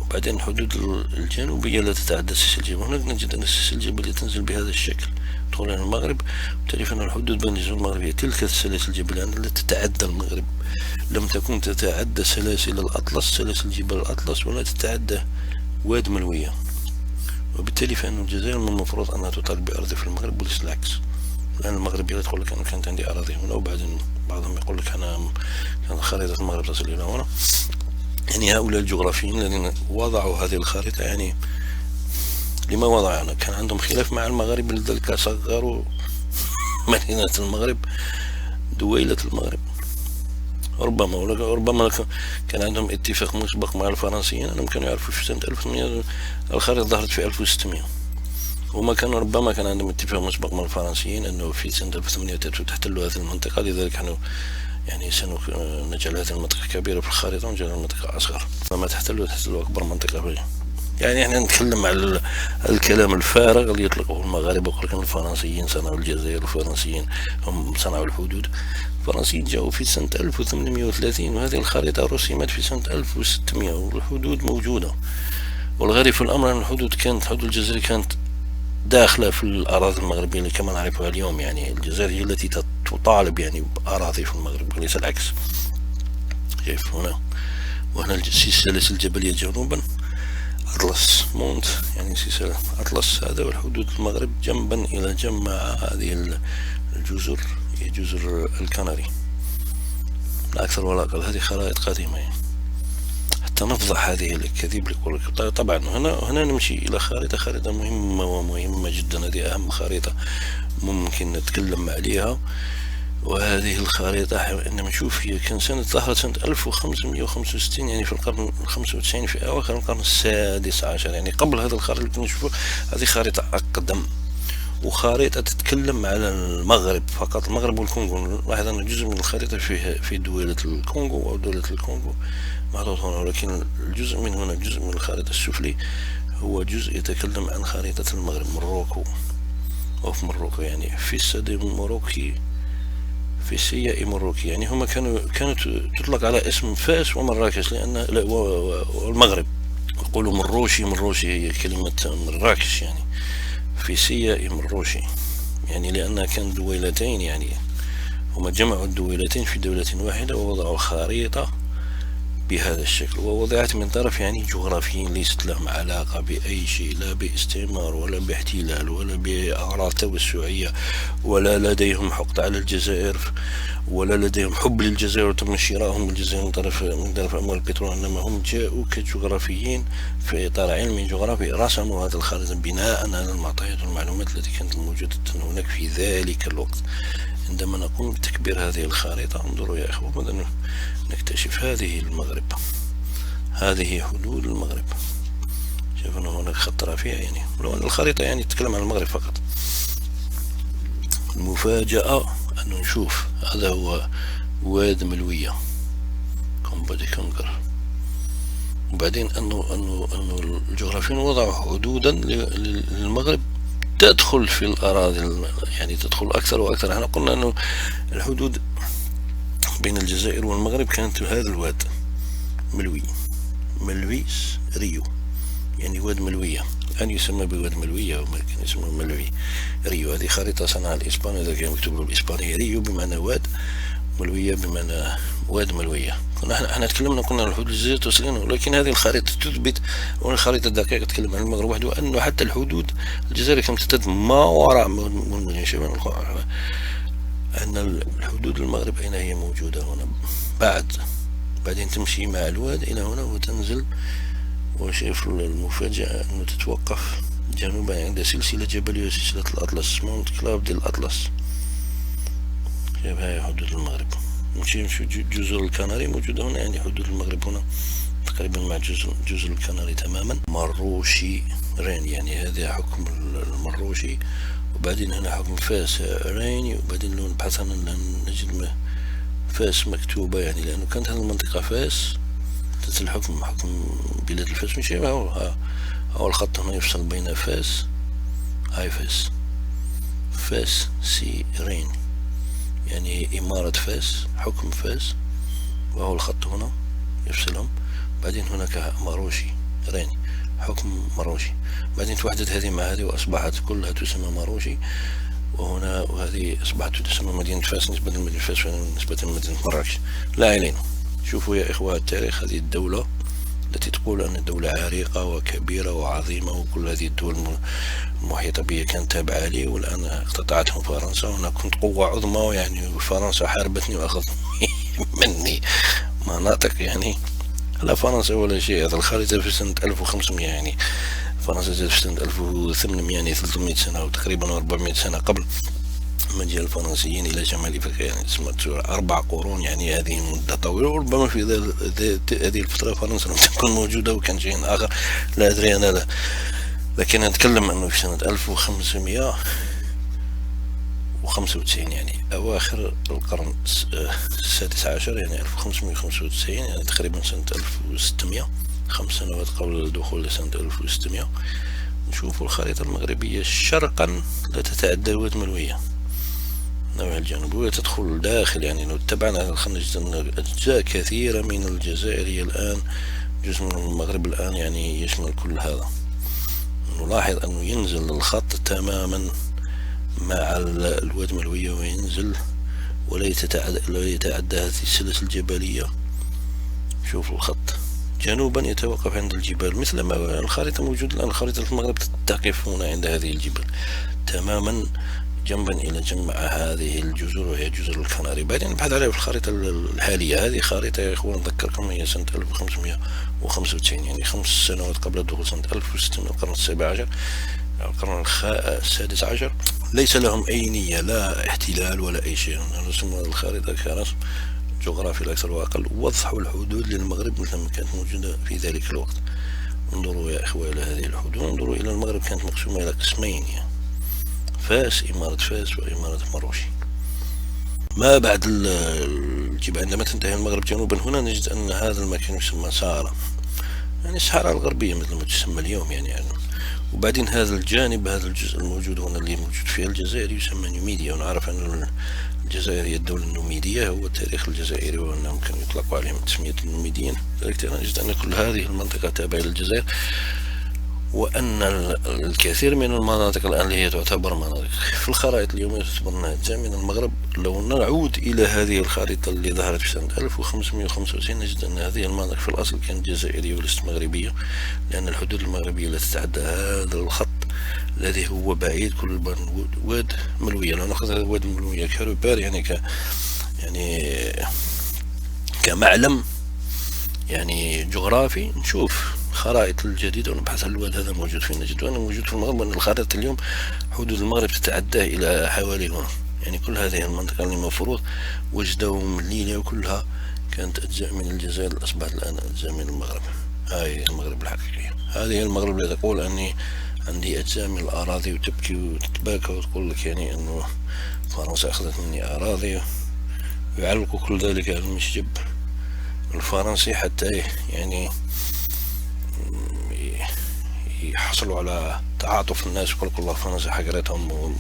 وبعدين الحدود الجنوبية لا تتعدى سلسلة الجبل. هناك نجد أن سلسلة الجبل تنزل بهذا الشكل تدخل إلى المغرب، وبالتالي فإن الحدود بين الجزر المغربية تلك السلاسل الجبلية لا تتعدى المغرب، لم تكن تتعدى سلاسل الأطلس، سلاسل جبال الأطلس، ولا تتعدى واد ملوية. وبالتالي فإن الجزائر من المفروض أنها تطالب بأرض في المغرب وليس العكس. لأن المغرب يقول لك أنا كانت عندي أراضي هنا، وبعدين بعضهم يقول لك أنا كانت خريطة المغرب تصل إلى هنا. يعني هؤلاء الجغرافيين الذين وضعوا هذه الخريطة، يعني لما وضعنا كان عندهم خلاف مع المغاربة، لذلك صغروا مدينة المغرب دويلة المغرب. ربما كان عندهم اتفاق مسبق مع الفرنسيين أنهم كانوا يعرفوا في سنة 1800 الخريطة ظهرت في 1600، وما كانوا ربما كان عندهم اتفاق مسبق مع الفرنسيين أنه في سنة 1800 تحتلوا هذه المنطقة، لذلك نحن يعني سنجعل هذه المنطقة كبيرة في الخريطة ونجعل المنطقة أصغر. فما تحتلوا أكبر منطقة فيها. يعني احنا نتكلم على الكلام الفارغ اللي يطلقه المغاربة، ويقول لك الفرنسيين صنعوا الجزائر، والفرنسيين هم صنعوا الحدود. الفرنسيين جاءوا في سنة 1830، وهذه الخريطة رسمت في سنة 1600، والحدود موجودة. والغريب في الأمر أن حدود الجزائر كانت داخلة في الأراضي المغربية كما نعرفها اليوم. يعني الجزائر هي التي تطالب يعني بأراضي في المغرب وليس العكس. كيف هنا وهنا السلسلة الجبلية جنوبا أطلس مونت، يعني سلسلة أطلس هذا، والحدود المغرب جنبا إلى جنب مع هذه الجزر، هي جزر الكناري لا أكثر ولا أقل. هذه خرائط قديمة يعني حتى نفضح هذه الكذب اللي يقول لك. طبعا هنا نمشي إلى خريطة مهمة ومهمة جدا. هذه أهم خريطة ممكن نتكلم عليها، وهذه الخريطة إنما نشوف هي كان ظهرت سنة 1565، يعني في القرن 95 في أواخر القرن 16، يعني قبل هذا الخريطة اللي نشوفه. هذه خريطة أقدم، وخريطة تتكلم على المغرب فقط، المغرب والكونغو. لاحظ أن جزء من الخريطة في دولة الكونغو أو دولة الكونغو محطوط هنا، ولكن الجزء من هنا، جزء من الخريطة السفلي، هو جزء يتكلم عن خريطة المغرب، مروكو. وفي مروكو يعني في السد مروكي، في سياء مروكي، يعني هما كانت تطلق على اسم فاس ومراكش، لأن والمغرب يقولوا مروشي هي كلمة مراكش، يعني في سياء مروشي، يعني لأنها كانت دويلتين، يعني هما جمعوا الدويلتين في دولة واحدة ووضعوا خريطة بهذا الشكل، ووضعت من طرف يعني جغرافيين ليست لهم علاقة بأي شيء، لا باستعمار ولا باحتلال ولا بأغراض توسعية، ولا لديهم حقد على الجزائر، ولا لديهم حب للجزائر وتم شرائهم الجزائر من طرف أموال البترول. إنما هم جاءوا كجغرافيين في إطار علمي جغرافي، رسموا هذا الخريطة بناء على المعطيات والمعلومات التي كانت موجودة هناك في ذلك الوقت. عندما نقوم بتكبير هذه الخريطة، انظروا يا إخوة، بدنا نكتشف هذه المغرب، هذه حدود المغرب. شايفون هناك خط رفيع، يعني لو أن الخريطة يعني تتكلم عن المغرب فقط. المفاجأة أنه نشوف هذا هو واد ملوية كومبادي كونكر، وبعدين أنه الجغرافيين وضعوا حدودا للمغرب تدخل في الأراضي، يعني تدخل أكثر وأكثر. احنا قلنا أنه الحدود بين الجزائر والمغرب كانت هذا الواد ملويس ريو، يعني واد ملوية. الآن يسمى بواد ملوية، وما كان يسمى ملوي. ريو هذه خريطة صنعها الإسبان، إذا كان مكتوب بالإسبانية ريو بمعنى واد، ملوية بمعنى واد ملوية. احنا تكلمنا قلنا الحدود الجزائرية توصلنا، ولكن هذه الخريطة تثبت، والخريطة الدقيقة تتكلم عن المغرب وحده، أنه حتى الحدود الجزائرية تمتد ما وراء مدن شمال القاهرة، أن الحدود المغرب أين هي موجودة هنا، بعدين تمشي مع الواد إلى هنا وتنزل. وشايف المفاجأة أنه تتوقف جنوبا عند سلسلة جبلية، سلسلة الأطلس، ماونت كلاب ديال الأطلس. شايف هاي حدود المغرب. نمشي جزر الكناري موجودة هنا، يعني حدود المغرب هنا تقريبا مع جزر الكناري تماما. مروشي رين، يعني هذا حكم المروشي، وبعدين هنا حكم فاس رين، وبعدين لو نبحث عنها نجد فاس مكتوبة، يعني لأنه كانت هذه المنطقة فاس تحت الحكم، حكم بلاد الفاس. مش هو الخط هنا يفصل بين فاس، هاي فاس سي رين، يعني إمارة فاس، حكم فاس، وهو الخط هنا يفصلهم. بعدين هناك مروشي رين، حكم مروشي، بعدين توحدت هذه مع هذه وأصبحت كلها تسمى مروشي. وهذه أصبحت تسمى مدينة فاس نسبة لمدينة فاس نسبة لمدينة مراكش. لا علينا. شوفوا يا إخوة التاريخ، هذه الدولة التي تقول أن دولة عريقة وكبيرة وعظيمة، وكل هذه الدول المحيطة بها كانت تابعة لي، والآن اقتطعتهم فرنسا، وأنا كنت قوة عظمى، يعني فرنسا حاربتني وأخذت مني مناطق، يعني لا فرنسا ولا شيء. هذا الخريطة في سنة 1500، يعني فرنسا جات في سنة 1800، يعني 300 سنة وتقريبا 400 سنة قبل ما جاء الفرنسيين إلى شمال أفريقيا، يعني اسمها 4 قرون، يعني هذه مدة طويلة. وربما في هذه الفترة فرنسا لم تكن موجودة وكان شيء آخر لا أدري أنا لا. لكن نتكلم أنه في سنة 1595، يعني أواخر القرن السادس عشر، يعني 1595، يعني تقريبا سنة 1600، 5 سنوات قبل الدخول لسنة 1600. نشوفوا الخريطة المغربية شرقا لا تتعدى الواد ملوية، النواحي الجنوبية تدخل داخل، يعني لو تبعنا خنجت أن أجزاء كثيرة من الجزائر الآن، جزء من المغرب الآن، يعني يشمل كل هذا. نلاحظ أنه ينزل الخط تماما مع الواد ملوية، وينزل ولا يتعدى هذه السلاسل الجبلية. شوفوا الخط جنوبا يتوقف عند الجبال، مثل ما الخريطة موجودة الآن. خريطة المغرب تقف هنا عند هذه الجبال تماما، جنبا إلى جنب مع هذه الجزر، وهي جزر الكناري. بعدين نبحث عليها في الخريطة الحالية. هذه خريطة يا إخوان نذكركم هي سنة 1595، يعني 5 سنوات قبل الدخول سنة 1600، القرن السابع عشر، القرن السادس عشر. ليس لهم أي نية، لا احتلال ولا أي شيء. رسموا الخريطة كرسم جغرافي الأكثر وأقل، وضحوا الحدود للمغرب مثل ما كانت موجودة في ذلك الوقت. انظروا يا إخوة إلى هذه الحدود، انظروا إلى المغرب كانت مقسومة إلى قسمين، يعني فاس، إمارة فاس وإمارة مروشي. ما بعد الجبال، عندما تنتهي المغرب جنوبا هنا نجد أن هذا المكان يسمى سهرة، يعني الصحراء الغربية مثل ما تسمى اليوم، يعني وبعدين هذا الجانب، هذا الجزء الموجود هنا اللي موجود فيه الجزائر يسمى نوميديا. ونعرف أن الجزائر هي الدولة النوميدية، هو التاريخ الجزائري وأنهم كانوا يطلقوا عليهم تسمية النوميديين. لذلك نجد أن كل هذه المنطقة تابعة للجزائر، وأن الكثير من المناطق الآن اللي هي تعتبر مناطق في الخرائط اليومية تعتبر أنها أجزاء من المغرب. لو نعود إلى هذه الخريطة اللي ظهرت في سنة 1595 نجد أن هذه المناطق في الأصل كانت جزائرية وليست مغربية، لأن الحدود المغربية لا تتعدى هذا الخط الذي هو بعيد كل واد ملوية. لو نأخذ هذا واد ملوية كروبار، يعني كمعلم يعني جغرافي، نشوف خرائط الجديدة ونبحث عن الواد هذا موجود فين. نجد أنه موجود في المغرب، وأن الخريطة اليوم حدود المغرب تتعدى إلى حوالي هنا، يعني كل هذه المنطقة اللي المفروض وجدة ومليلة وكلها كانت أجزاء من الجزائر، أصبحت الآن أجزاء من المغرب. هاي المغرب الحقيقية، هذه المغرب اللي تقول أني عندي أجزاء من الأراضي وتبكي وتتباكى وتقول لك يعني أنه فرنسا أخذت مني أراضي، ويعلقوا كل ذلك على المشجب الفرنسي حتى يعني يحصلوا على تعاطف الناس، يقول لك والله فرنسا حقرتهم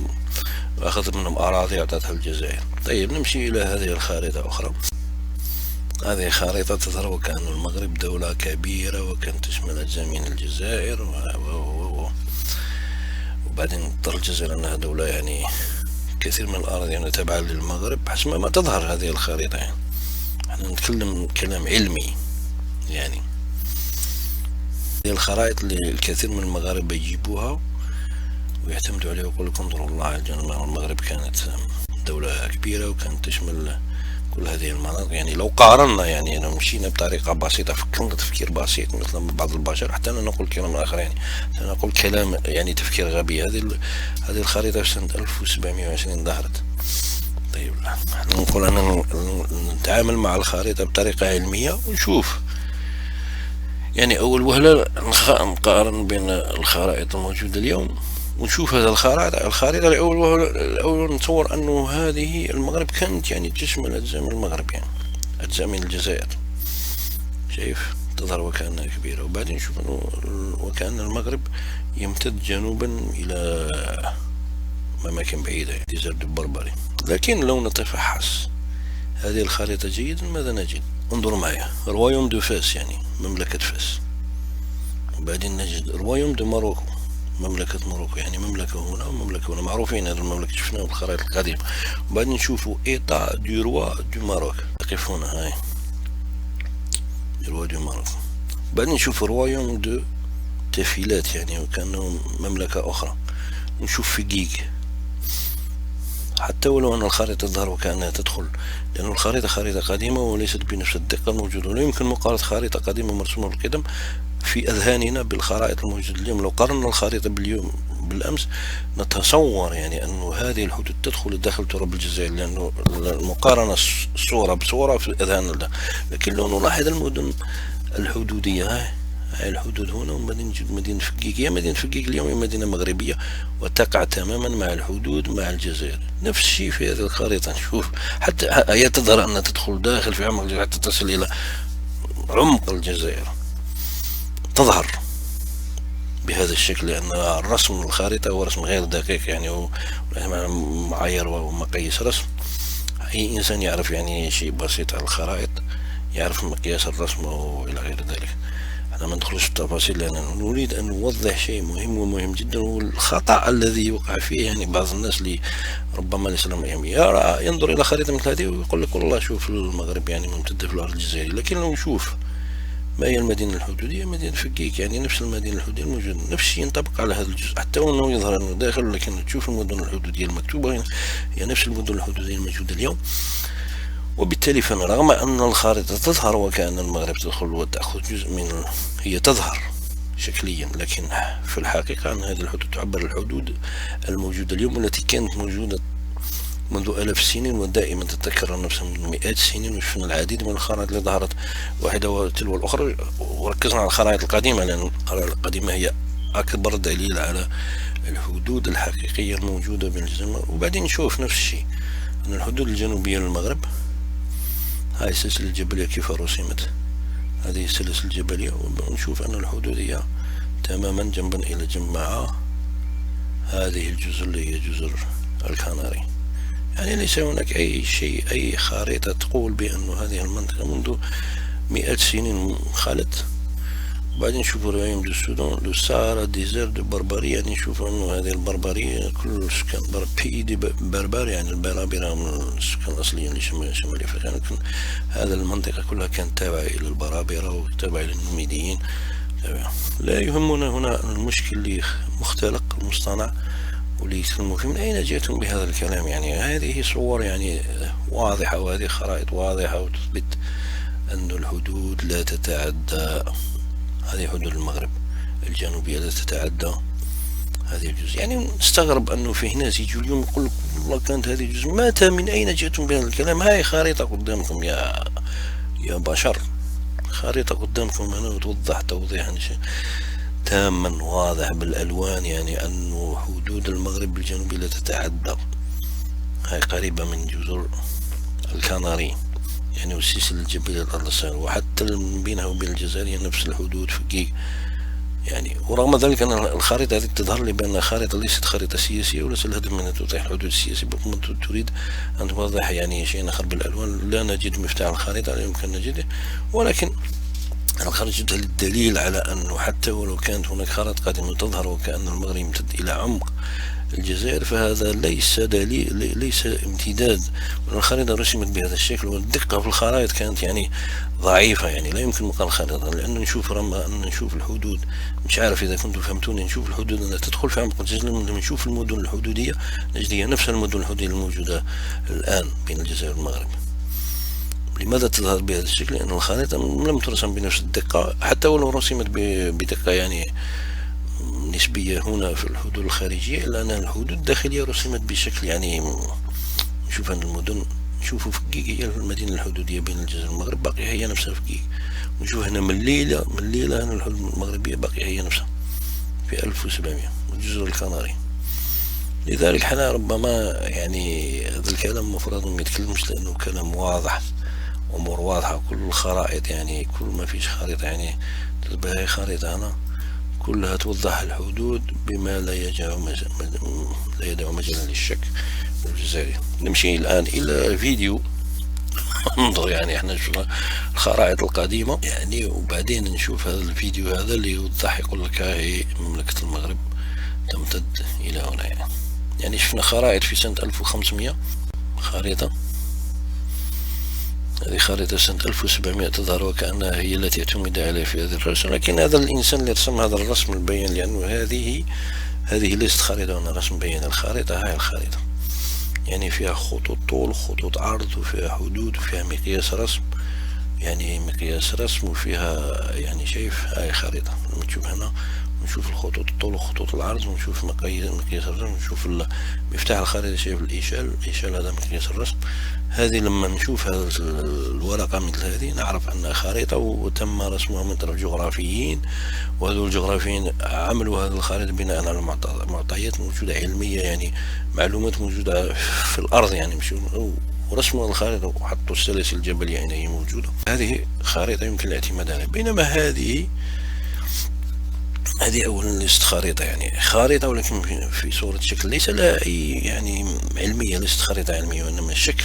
وأخذت منهم أراضي أعطتها الجزائر. طيب نمشي إلى هذه الخارطة أخرى. هذه خارطة تظهر وكأن المغرب دولة كبيرة وكانت تشمل أجزاء من الجزائر وبعدين تظهر الجزائر أنها دولة يعني كثير من الأراضي يعني تابعة للمغرب حسب ما تظهر هذه الخريطة. يعني احنا نتكلم كلام علمي. يعني الخرائط اللي الكثير من المغاربة يجيبوها ويعتمدوا عليها ويقول لك انظروا الله المغرب كانت دولة كبيرة وكانت تشمل كل هذه المناطق. يعني لو قارنا يعني لو مشينا بطريقة بسيطة فكرنا تفكير بسيط مثل بعض البشر حتى أنا نقول كلام آخر، يعني أنا أقول كلام يعني تفكير غبي. هذه الخريطة في سنة 1720 ظهرت. طيب نقول أنا نتعامل مع الخريطة بطريقة علمية ونشوف يعني أول وهلة نقارن بين الخرائط الموجودة اليوم ونشوف هذا الخريطة الأول نتصور أنه هذه المغرب كانت يعني تشمل أجزاء من المغرب، يعني أجزاء من الجزائر. شايف تظهر وكأنها كبيرة، وبعدين نشوف أنه وكأن المغرب يمتد جنوبا إلى أماكن بعيدة يعني ديزرت بربري. لكن لو نتفحص هذه الخريطة جيدا ماذا نجد؟ انظروا معي روايوم دو فاس يعني مملكة فاس، وبعدين نجد روايوم دو ماروكو مملكة موروكو، يعني مملكة هنا ومملكة هنا معروفين هذه المملكة شفناها بالخرائط القديمة. وبعدين نشوفوا إيطا دو روا دو ماروك تقف هنا هاي روا دو ماروك. بعدين نشوف روايوم دو تفيلات يعني وكأنه مملكة أخرى. نشوف فقيق حتى ولو أن الخريطة تظهر وكأنها تدخل، لأن الخريطة خريطة قديمة وليست بنفس الدقة الموجودة. ولا يمكن مقارنة خريطة قديمة مرسومة بالقدم في أذهاننا بالخرائط الموجودة اليوم. لو قارنا الخريطة باليوم بالأمس نتصور يعني أن هذه الحدود تدخل داخل تراب الجزائر، لأنه المقارنة صورة بصورة في أذهاننا. لكن لو نلاحظ المدن الحدودية هاي الحدود هنا، وبعدين نجد مدينة فقيق. هي مدينة فقيق اليوم هي مدينة مغربية وتقع تماما مع الحدود مع الجزائر. نفس الشيء في هذه الخريطة نشوف حتى هي تظهر أنها تدخل داخل في عمق الجزائر حتى تصل إلى عمق الجزائر، تظهر بهذا الشكل، لأن الرسم الخريطة هو رسم غير دقيق يعني معايير ومقاييس رسم. أي إنسان يعرف يعني شيء بسيط على الخرائط يعرف مقياس الرسم وإلى غير ذلك. أنا ما ندخلش في التفاصيل لأن نريد أن نوضح شيء مهم ومهم جدا، والخطأ الذي يوقع فيه يعني بعض الناس اللي ربما ليس لهم ينظر إلى خريطة مثل هذه ويقول لك والله شوف المغرب يعني ممتد في الأرض الجزائرية. لكن لو نشوف ما هي المدينة الحدودية مدينة فقيق يعني نفس المدينة الحدودية الموجودة، نفس الشيء ينطبق على هذا الجزء حتى وأنه يظهر أنه داخل. لكن تشوف المدن الحدودية المكتوبة هنا هي نفس المدن الحدودية الموجودة اليوم. وبالتالي رغم أن الخارطة تظهر وكأن المغرب تدخل وتأخذ جزء من هي تظهر شكليا، لكن في الحقيقة أن هذه الحدود تعبر الحدود الموجودة اليوم والتي كانت موجودة منذ آلاف السنين ودائما تتكرر نفسها منذ مئات السنين. وشفنا العديد من الخرائط اللي ظهرت واحدة وتلو الأخرى، وركزنا على الخرائط القديمة لأن الخرائط القديمة هي أكبر دليل على الحدود الحقيقية الموجودة بين الجزائر. وبعدين نشوف نفس الشيء أن الحدود الجنوبية للمغرب هاي السلسلة الجبلية كيف رسمت، هذه السلسلة الجبلية، ونشوف أن الحدود هي تماما جنبا إلى جنب مع هذه الجزر اللي هي جزر الكناري. يعني ليس هناك أي شيء أي خريطة تقول بأن هذه المنطقة منذ مئات السنين خلت. وبعدين نشوفوا روايم دو السودان دو سارة ديزير دو بربري، يعني نشوفوا أنه هذه البربرية كل سكان بيدي بربر يعني البرابرة من السكان الأصليين لشمال أفريقيا. لكن هذه المنطقة كلها كانت تابعة إلى البرابرة وتابعة إلى النوميديين. لا يهمنا هنا المشكل اللي مختلق المصطنع واللي يتكلموا فيه من أين جئتم بهذا الكلام. يعني هذه صور يعني واضحة وهذه خرائط واضحة وتثبت أن الحدود لا تتعدى، هذه حدود المغرب الجنوبية لا تتعدى هذه الجزء. يعني نستغرب أنه فيه ناس يجوا اليوم يقول لك والله كانت هذه الجزء، متى من أين جئتم بهذا الكلام؟ هاي خريطة قدامكم يا بشر، خريطة قدامكم هنا وتوضح توضيحا تاما واضح بالألوان يعني أن حدود المغرب الجنوبي لا تتعدى. هاي قريبة من جزر الكناري يعني والسلسلة الجبلية الأرض الصغيرة، وحتى بينها وبين الجزائر هي نفس الحدود فقيق يعني. ورغم ذلك أن الخريطة هذه تظهر لي بأنها خريطة ليست خريطة سياسية وليس الهدف منها توضيح الحدود السياسية، بل تريد أن توضح يعني شيء آخر بالألوان. لا نجد مفتاح الخريطة لا يمكن نجده، ولكن أنا خرجت للدليل على أنه حتى ولو كانت هناك خرائط قادمة تظهر وكأن المغرب يمتد إلى عمق الجزائر، فهذا ليس دليل، ليس امتداد. والخريطة رسمت بهذا الشكل، والدقة في الخرائط كانت يعني ضعيفة، يعني لا يمكن مقارنة خريطة، لأن نشوف نشوف الحدود. مش عارف إذا كنتم فهمتوني. نشوف الحدود أنها تدخل في عمق الجزائر، لما نشوف المدن الحدودية نجد هي نفس المدن الحدودية الموجودة الآن بين الجزائر والمغرب. لماذا تظهر بهذا الشكل؟ لأن الخريطة لم ترسم بنفس الدقة، حتى ولو رسمت بدقة يعني نسبية هنا في الحدود الخارجية، إلا أن الحدود الداخلية رسمت بشكل يعني نشوف أن المدن، نشوفوا فقيق هي المدينة الحدودية بين الجزائر والمغرب باقية هي نفسها فقيق. نشوف هنا من ليلة هنا الحدود المغربية باقية هي نفسها في 1700 والجزر الكناري. لذلك حنا ربما يعني هذا الكلام المفروض ما يتكلمش، لأنه كلام واضح، أمور واضحة. كل الخرائط يعني كل ما فيش خريطة يعني تتبع خريطة هنا كلها توضح الحدود بما لا يدع مجالا للشك الجزائري. نمشي الآن إلى فيديو انظر يعني احنا شفنا الخرائط القديمة يعني، وبعدين نشوف هذا الفيديو هذا اللي يوضح، يقول لك هاي مملكة المغرب تمتد إلى هنا. يعني شفنا خرائط في سنة 1500 خريطة، هذه خريطة سنة 1700 تظهر وكأنها هي التي اعتمد عليها في هذه الرسم، لكن هذا الإنسان اللي رسم هذا الرسم البيان، لأنه هذه ليست خريطة هنا رسم بيان. الخريطة هاي الخريطة يعني فيها خطوط طول، خطوط عرض، وفيها حدود، وفيها مقياس رسم، يعني مقياس رسم، وفيها يعني شايف هاي خريطة. لما تشوف هنا نشوف الخطوط الطول وخطوط العرض، ونشوف مقياس الرسم، ونشوف مفتاح الخريطة، شايف الإيشال هذا مقياس الرسم. هذه لما نشوف هذا الورقة مثل هذه نعرف أنها خريطة وتم رسمها من طرف جغرافيين، وهذول الجغرافيين عملوا هذه الخريطة بناء على معطيات موجودة علمية، يعني معلومات موجودة في الأرض، يعني مش ورسموا الخريطة وحطوا السلاسل الجبلية يعني هي موجودة. هذه خريطة يمكن الاعتماد عليها، بينما هذه أولا ليست خريطة، يعني خريطة ولكن في صورة شكل، ليس لها أي يعني علمية، ليست خريطة علمية، وإنما شكل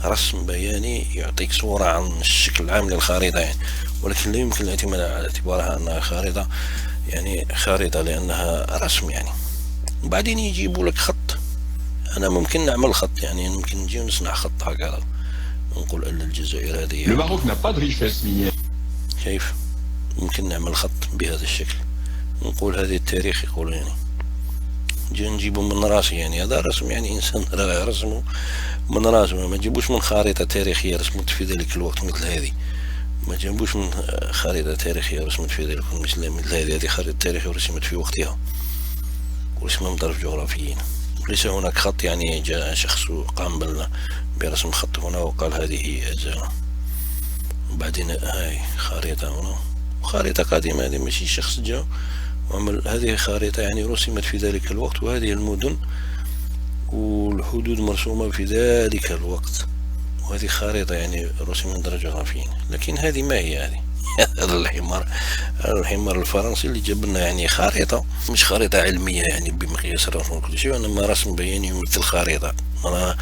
رسم بياني يعطيك صورة عن الشكل العام للخريطة يعني، ولكن لا يمكن الاعتماد على اعتبارها أنها خريطة، يعني خريطة لأنها رسم يعني. وبعدين يجيبوا لك خط. أنا ممكن نعمل خط، يعني ممكن نجي نصنع خط هكذا ونقول أن الجزائر هذه يعني شايف، ممكن نعمل خط بهذا الشكل نقول هذه التاريخ، يقول يعني جي نجيبه من راسي، يعني هذا رسم يعني إنسان رسمه من راسه، ما جيبوش من خريطة تاريخية رسمت في ذلك الوقت مثل هذه، ما جابوش من خريطة تاريخية رسمت في ذلك مثل هذه خريطة تاريخية ورسمت في وقتها ورسمها من طرف جغرافيين. ليس هناك خط يعني جاء شخص وقام برسم خط هنا وقال هذه أجزاء. وبعدين هاي خريطة هنا، خريطة قديمة، هذه ماشي شخص جاء وعمل، هذه خريطة يعني رسمت في ذلك الوقت، وهذه المدن والحدود مرسومة في ذلك الوقت، وهذه خريطة يعني رسمت من طرف جغرافيين. لكن هذه ما هي هذه هذا الحمار الفرنسي اللي جاب لنا يعني خريطة، مش خريطة علمية يعني بمقياس الرسم وكل شيء، وإنما رسم بياني يمثل خريطة. أنا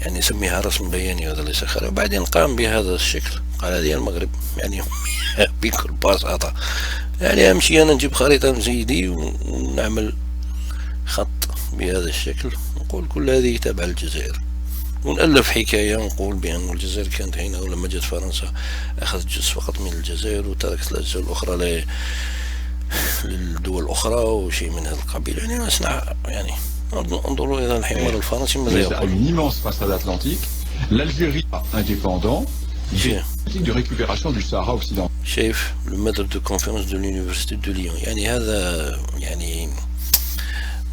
يعني سميها رسم بياني، هذا ليس خريطة. وبعدين قام بهذا الشكل، قال هذه المغرب يعني بكل بساطة، يعني أمشي أنا نجيب خريطة زي دي ونعمل خط بهذا الشكل، نقول كل هذه تابع الجزائر، ونألف حكاية نقول بأن الجزائر كانت هنا، ولما جت فرنسا أخذت جزء فقط من الجزائر وتركت الأجزاء الأخرى للدول الأخرى وشيء من هذا القبيل. يعني نصنع يعني انظروا إلى الحمار الفرنسي ماذا يقول. Une immense façade atlantique, l'Algérie indépendant, de récupération du Sahara occidental. شايف le maître de conférence de l'université de Lyon، يعني هذا يعني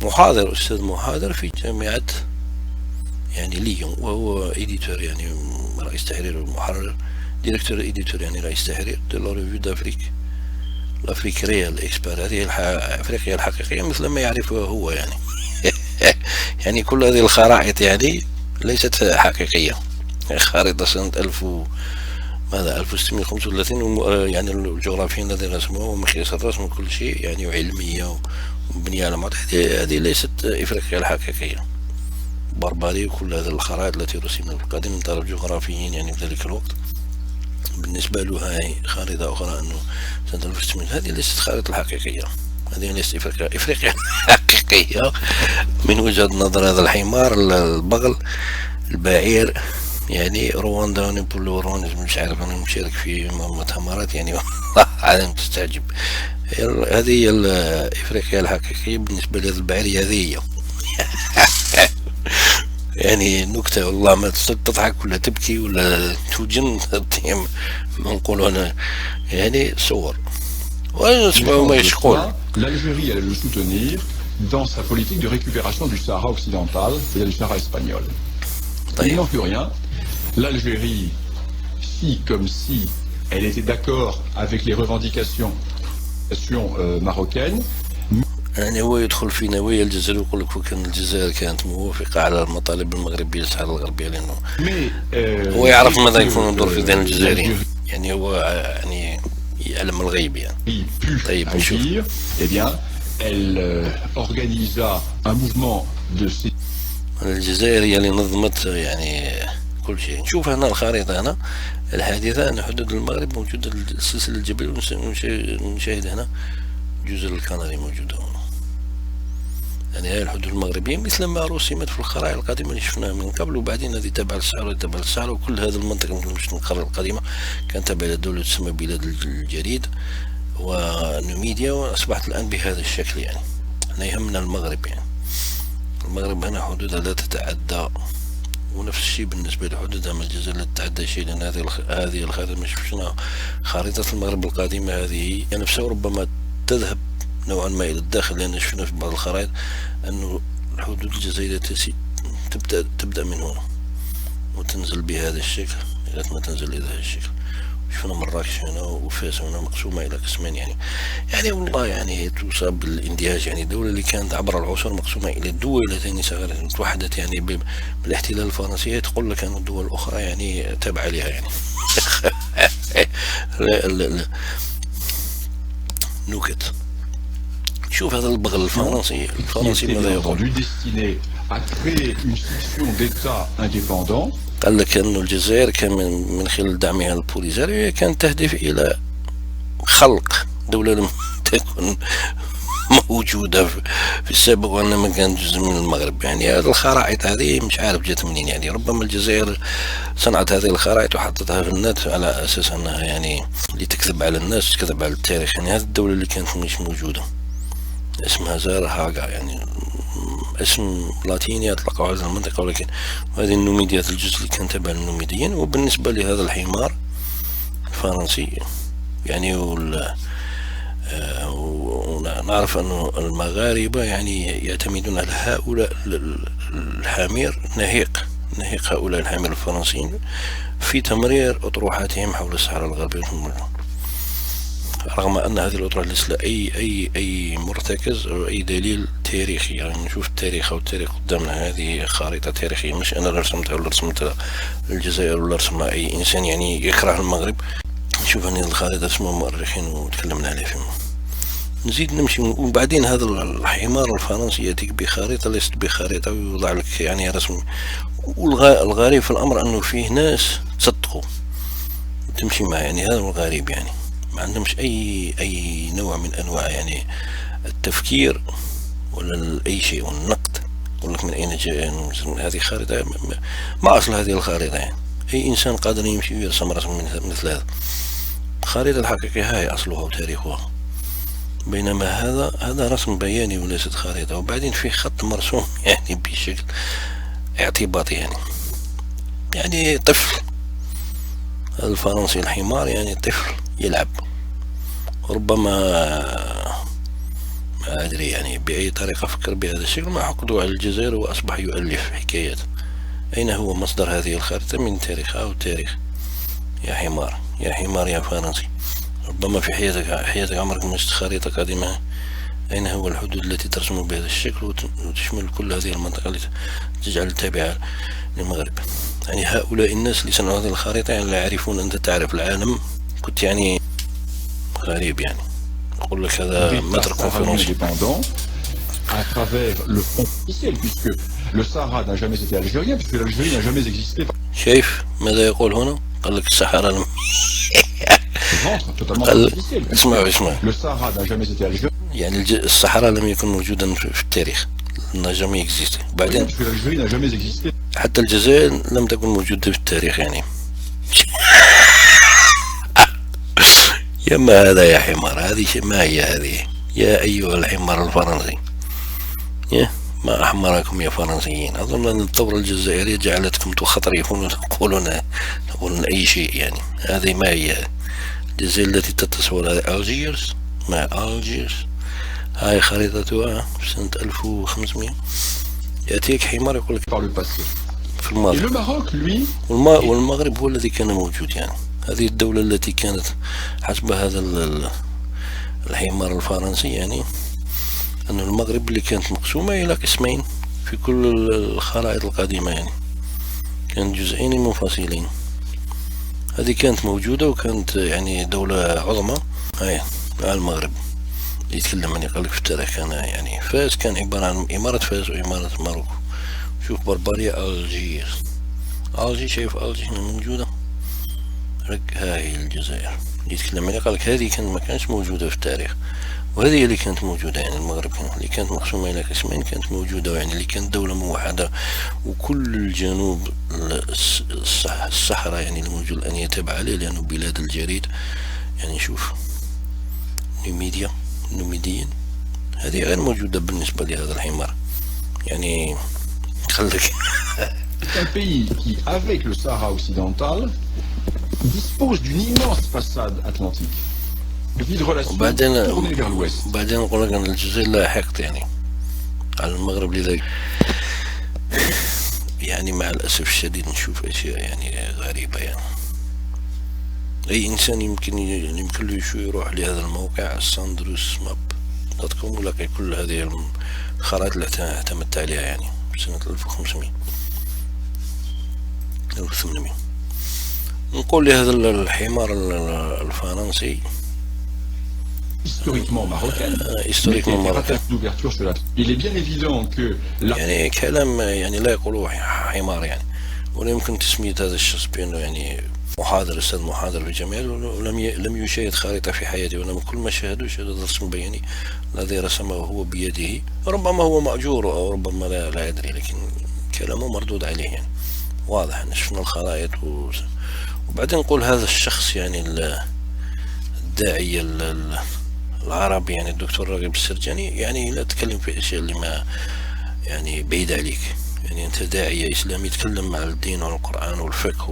محاضر، أستاذ محاضر في جامعة يعني ليون، وهو إديتور يعني رئيس تحرير المحرر، ديريكتور إديتور يعني رئيس تحرير de la revue d'Afrique، l'Afrique réelle expert، هذه أفريقيا الحقيقية مثل ما يعرفها هو يعني يعني كل هذه الخرائط يعني ليست حقيقية. خريطة سنة 1635 يعني الجغرافيين الذين رسموها ومقياس الرسم وكل شيء يعني وعلمية ومبنية على معطيات، هذه ليست إفريقيا الحقيقية. بربري وكل هذه الخرائط التي رسمت في القديم من طرف جغرافيين يعني في ذلك الوقت بالنسبة له هاي خريطة أخرى أنه سنة 1600 هذه ليست خريطة الحقيقية، هذه ليست إفريقيا حقيقية من وجهة نظر هذا الحمار البغل البعير. يعني رواندا ونيبولورونز مش عارف أنا مشارك في مؤتمرات يعني والله عالم تستعجب. هذه هي إفريقيا الحقيقية بالنسبة لهذا البعير، هذه هي يعني نكتة والله ما تضحك ولا تبكي ولا توجن نقول أنا يعني صور ونسمعوا ما يشقول. L'Algérie allait le soutenir dans sa politique de récupération du Sahara occidental, c'est-à-dire du Sahara espagnol. Il n'en fut rien. L'Algérie fit comme si elle était d'accord avec les revendications marocaines. يعني هو يدخل في نوايا الجزائر ويقول لك كان الجزائر كانت موافقة على المطالب المغربية الساحل الغربية، لأنه هو يعرف ماذا يكون يدور في ذهن الجزائريين، يعني هو يعني يعلم الغيب يعني. طيب نشوف. Eh bien, elle organisa un mouvement de الجزائر هي اللي نظمت يعني كل شيء. نشوف هنا الخريطة هنا الحادثة أن حدود المغرب موجودة السلسلة الجبلية، ونشاهد هنا جزر الكناري موجودة هنا. يعني هاي الحدود المغربية مثل ما رسمت في الخرائط القديمة اللي شفناها من قبل، وبعدين هذه تابعة للصحراء تابعة للصحراء، وكل هذه المنطقة مثل القارة القديمة كانت تابعة لدولة تسمى بلاد الجريد ونوميديا، وأصبحت الآن بهذا الشكل. يعني أنا يهمنا المغرب، يعني المغرب هنا حدودها لا تتعدى، ونفس الشيء بالنسبة لحدودها من الجزائر لا تتعدى شيء، لأن هذه الخريطة مش شفنا خريطة المغرب القديمة هذه يعني نفسها ربما تذهب نوعا ما إلى الداخل، لأن شفنا في بعض الخرائط أنه الحدود الجزائرية تبدأ من هنا وتنزل بهذا الشكل إلى ما تنزل إلى هذا الشكل. شفنا مراكش هنا وفاس هنا مقسومة إلى قسمين، يعني والله يعني تصاب بالاندهاش. يعني الدولة اللي كانت عبر العصور مقسومة إلى دولتين صغيرتين توحدت يعني بالاحتلال الفرنسي، تقول لك أن الدول الأخرى يعني تابعة لها يعني نكت. شوف هذا البغل الفرنسي ماذا يقول؟ قال لك أن الجزائر كان من خلال دعمها البوليساريو كانت تهدف إلى خلق دولة لم تكن موجودة في السابق، وأنما كانت جزء من المغرب. يعني هذه الخرائط هذه مش عارف جت منين، يعني ربما الجزائر صنعت هذه الخرائط وحطتها في النت على أساس أنها يعني لتكذب على الناس، تكذب على التاريخ. يعني هذه الدولة اللي كانت مش موجودة اسمها زار هاغا، يعني اسم لاتيني يطلق على هذه المنطقة، ولكن هذه النوميديا الجزء اللي كان تبع للنوميديين. وبالنسبة لهذا الحمار الفرنسي يعني ونعرف أن المغاربة يعني يعتمدون على هؤلاء الحامير نهيق هؤلاء الحامير الفرنسيين في تمرير أطروحاتهم حول الصحراء الغربية، رغم أن هذه الأطروحة ليس لها أي مرتكز أو أي دليل تاريخي. يعني نشوف التاريخ أو التاريخ قدامنا، هذه خريطة تاريخية مش أنا رسمتها ولا رسمتها الجزائر ولا رسمها أي إنسان يعني يكره المغرب. نشوف هذه الخريطة اسمها مؤرخين وتكلمنا عليها فيهم. نزيد نمشي، وبعدين هذا الحمار الفرنسي يأتيك بخريطة ليست بخريطة ويوضع لك يعني رسم. والغريب في الأمر أنه فيه ناس تصدقوا تمشي معه، يعني هذا الغريب، يعني ما عندهمش أي نوع من أنواع يعني التفكير ولا أي شيء والنقد. يقول لك من أين جاء هذه خريطة، ما أصل هذه الخريطة؟ يعني أي إنسان قادر يمشي ويرسم رسم مثل هذا. الخريطة الحقيقية هاي أصلها وتاريخها، بينما هذا رسم بياني وليست خريطة. وبعدين في خط مرسوم يعني بشكل اعتباطي، يعني طفل. الفرنسي الحمار يعني طفل يلعب، ربما ما أدري يعني بأي طريقة فكر بهذا الشكل مع حقده على الجزائر وأصبح يؤلف حكايات. أين هو مصدر هذه الخريطة؟ من تاريخها أو تاريخ. يا حمار يا فرنسي، ربما في حياتك عمرك ما شفت خريطة قديمة. أين هو الحدود التي ترسم بهذا الشكل وتشمل كل هذه المنطقة التي تجعل تابعة للمغرب؟ يعني هؤلاء الناس اللي صنعوا هذه الخريطة يعني لا يعرفون أنت تعرف العالم. كنت يعني غريب، يعني أقول لك هذا متر كونفرنسي. à travers le front officiel, puisque le Sahara n'a jamais été algérien, puisque l'Algérie n'a jamais existé. شايف ماذا يقول هنا؟ قال لك الصحراء ventre totalement قال artificiel. اسمع Le Sahara n'a jamais été algérien. يعني الصحراء لم يكن موجودا في التاريخ، n'a jamais existé. بعدين Parce que l'Algérie n'a jamais existé. حتى الجزائر لم تكن موجودة في التاريخ يعني. يا ما هذا يا حمار، هذه ما هي هذه يا أيها الحمار الفرنسي، يا ما أحمركم يا فرنسيين. أظن أن الثورة الجزائرية جعلتكم تخطرفون تقولون أي شيء يعني. هذه ما هي الجزائر التي تتصور هذه ألجيرس، ما ألجيرس هاي خريطتها في سنة 1500. يأتيك حمار يقول لك par le passé. في Et الماضي. le Maroc, lui, والمغرب هو الذي كان موجود يعني. هذه الدولة التي كانت حسب هذا الحمار الفرنسي يعني أن المغرب اللي كانت مقسومة إلى قسمين في كل الخرائط القديمة يعني، كانت جزئين منفصلين. هذه كانت موجودة وكانت يعني دولة عظمى. هاي مع المغرب يتكلم عن يقول لك في التاريخ كان يعني فاس كان عبارة عن إمارة فاس وإمارة ماروكو. شوف بربرية ألجير، ألجي شايف ألجي هنا موجودة، هاي الجزائر يتكلم عن يقول لك هذه كانت ما كانتش موجودة في التاريخ، وهذه اللي كانت موجودة يعني. المغرب اللي كانت مقسومة إلى قسمين كانت موجودة يعني، اللي كانت دولة موحدة، وكل الجنوب الصحراء يعني الموجود الآن يتابع عليه لأنه بلاد الجريد يعني. شوف نوميديين هذه غير موجودة بالنسبة لهذا الحمار يعني. خليك c'est un pays qui, avec le Sahara occidental, dispose d'une immense façade atlantique. Depuis de relations tournées vers l'ouest. بعدين نقول لك أن الجزائر لاحقت يعني على المغرب. لذلك يعني مع الأسف الشديد نشوف أشياء يعني غريبة يعني. أي إنسان يمكن له شو يروح لهذا الموقع ساندروس ماب .com ولاقي كل هذه الخرائط اللي اعتمدت عليها يعني سنة 1800. نقول لهذا الحمار الفرنسي historiquement marocaine, historiquement marocain. d'ouverture sur la... Il est bien évident que يعني كلام يعني لا يقولوه حمار يعني، ولا يمكن تسمية هذا الشخص بأنه يعني محاضر، أستاذ محاضر في الجامعة، ولم يشاهد خريطة في حياته، وإنما كل ما شاهده رسم بياني الذي رسمه هو بيده. ربما هو مأجور أو ربما لا يدري، لكن كلامه مردود عليه يعني واضح. شفنا الخرائط وبعدين نقول هذا الشخص يعني الداعية العربي يعني الدكتور راغب السرجاني يعني لا تتكلم في أشياء اللي ما يعني بعيد عليك يعني. أنت داعية إسلامي تكلم عن الدين والقرآن والفقه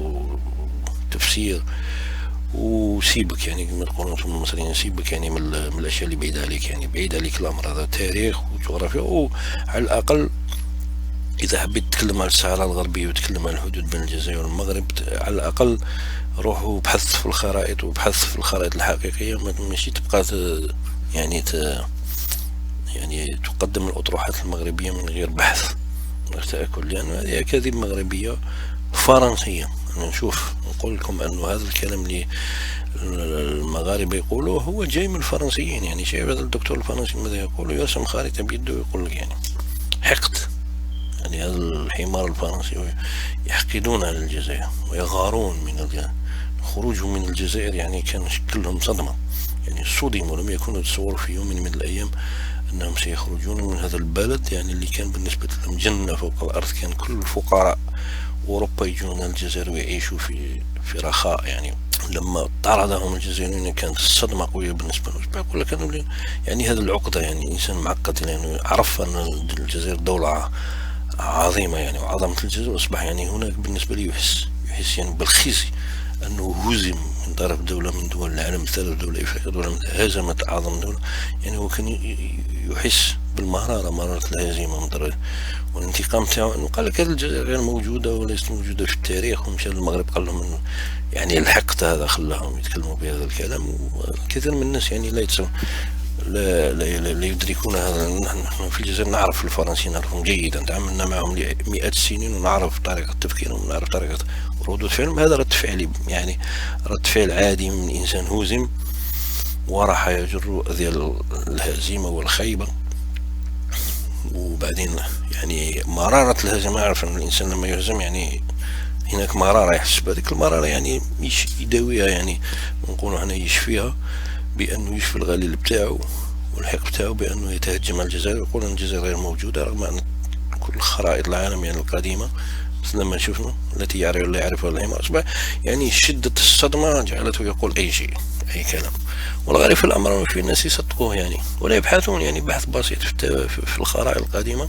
والتفسير، وسيبك يعني كما تقولون في المصريين، سيبك يعني من الأشياء اللي بعيدة عليك يعني. بعيد عليك الأمر هذا تاريخ وجغرافيا، وعلى الأقل إذا حبيت تتكلم عن الصحراء الغربية وتتكلم عن الحدود بين الجزائر والمغرب، على الأقل روحوا بحث في الخرائط وبحث في الخرائط الحقيقية، ماشي تبقى يعني تقدم الأطروحات المغربية من غير بحث تأكل، لأن هذه أكاذيب مغربية فرنسية. أنا نشوف نقول لكم أنه هذا الكلام اللي المغاربة يقولوه هو جاي من الفرنسيين يعني. شايف هذا الدكتور الفرنسي ماذا يقول؟ يرسم خريطة بيده ويقول لك يعني حقد يعني. هذا الحمار الفرنسي يحقدون على الجزائر ويغارون من خروجهم من الجزائر يعني. كان شكلهم صدمة يعني، صدموا، لم يكونوا يتصوروا في يوم من الأيام أنهم سيخرجون من هذا البلد يعني اللي كان بالنسبة لهم جنة فوق الأرض. كان كل الفقراء أوروبا يجون الجزائر ويعيشوا في رخاء يعني. لما طردهم الجزائريين كانت الصدمة قوية بالنسبة لهم. بقول لك أنه يعني هذا العقدة يعني إنسان معقد لأنه عرف أن الجزائر دولة عظيمة يعني، وعظمة الجزائر أصبح يعني هناك بالنسبة لي يحس يعني بالخزي أنه هزم من طرف دولة من دول العالم الثالث، دولة إفريقيا، دولة هزمت أعظم دولة يعني. هو كان يحس بالمرارة، مرارة الهزيمة من طرف والانتقام تاعو. أنه قال لك هذه الجزائر غير موجودة وليست موجودة في التاريخ، ومشى للمغرب قال لهم أنه يعني الحقد هذا خلاهم يتكلموا بهذا الكلام. وكثير من الناس يعني لا يدركون هذا. نحن في الجزائر نعرف الفرنسيين، نعرفهم جيدا، تعاملنا معهم لمئات السنين ونعرف طريقة تفكيرهم ونعرف طريقة ردود فعلهم. هذا رد فعلي يعني، رد فعل عادي من إنسان هزم وراح يجر الهزيمة والخيبة. وبعدين يعني مرارة الهزيمة، يعرف أن الإنسان لما يهزم يعني هناك مرارة يحس بهذيك المرارة يعني يداويها، يعني نقولوا حنا يشفيها بأنه يشفي الغليل بتاعه والحق بتاعه بأنه يتهجم على الجزائر ويقول أن الجزائر غير موجودة، رغم أن كل خرائط العالم يعني القديمة مثل ما شفنا التي لا يعرفها الحمار أصبح يعني شدة الصدمة جعلته يقول أي شيء أي كلام. والغريب في الأمر في الناس يصدقوه يعني ولا يبحثون، يعني بحث بسيط في الخرائط القديمة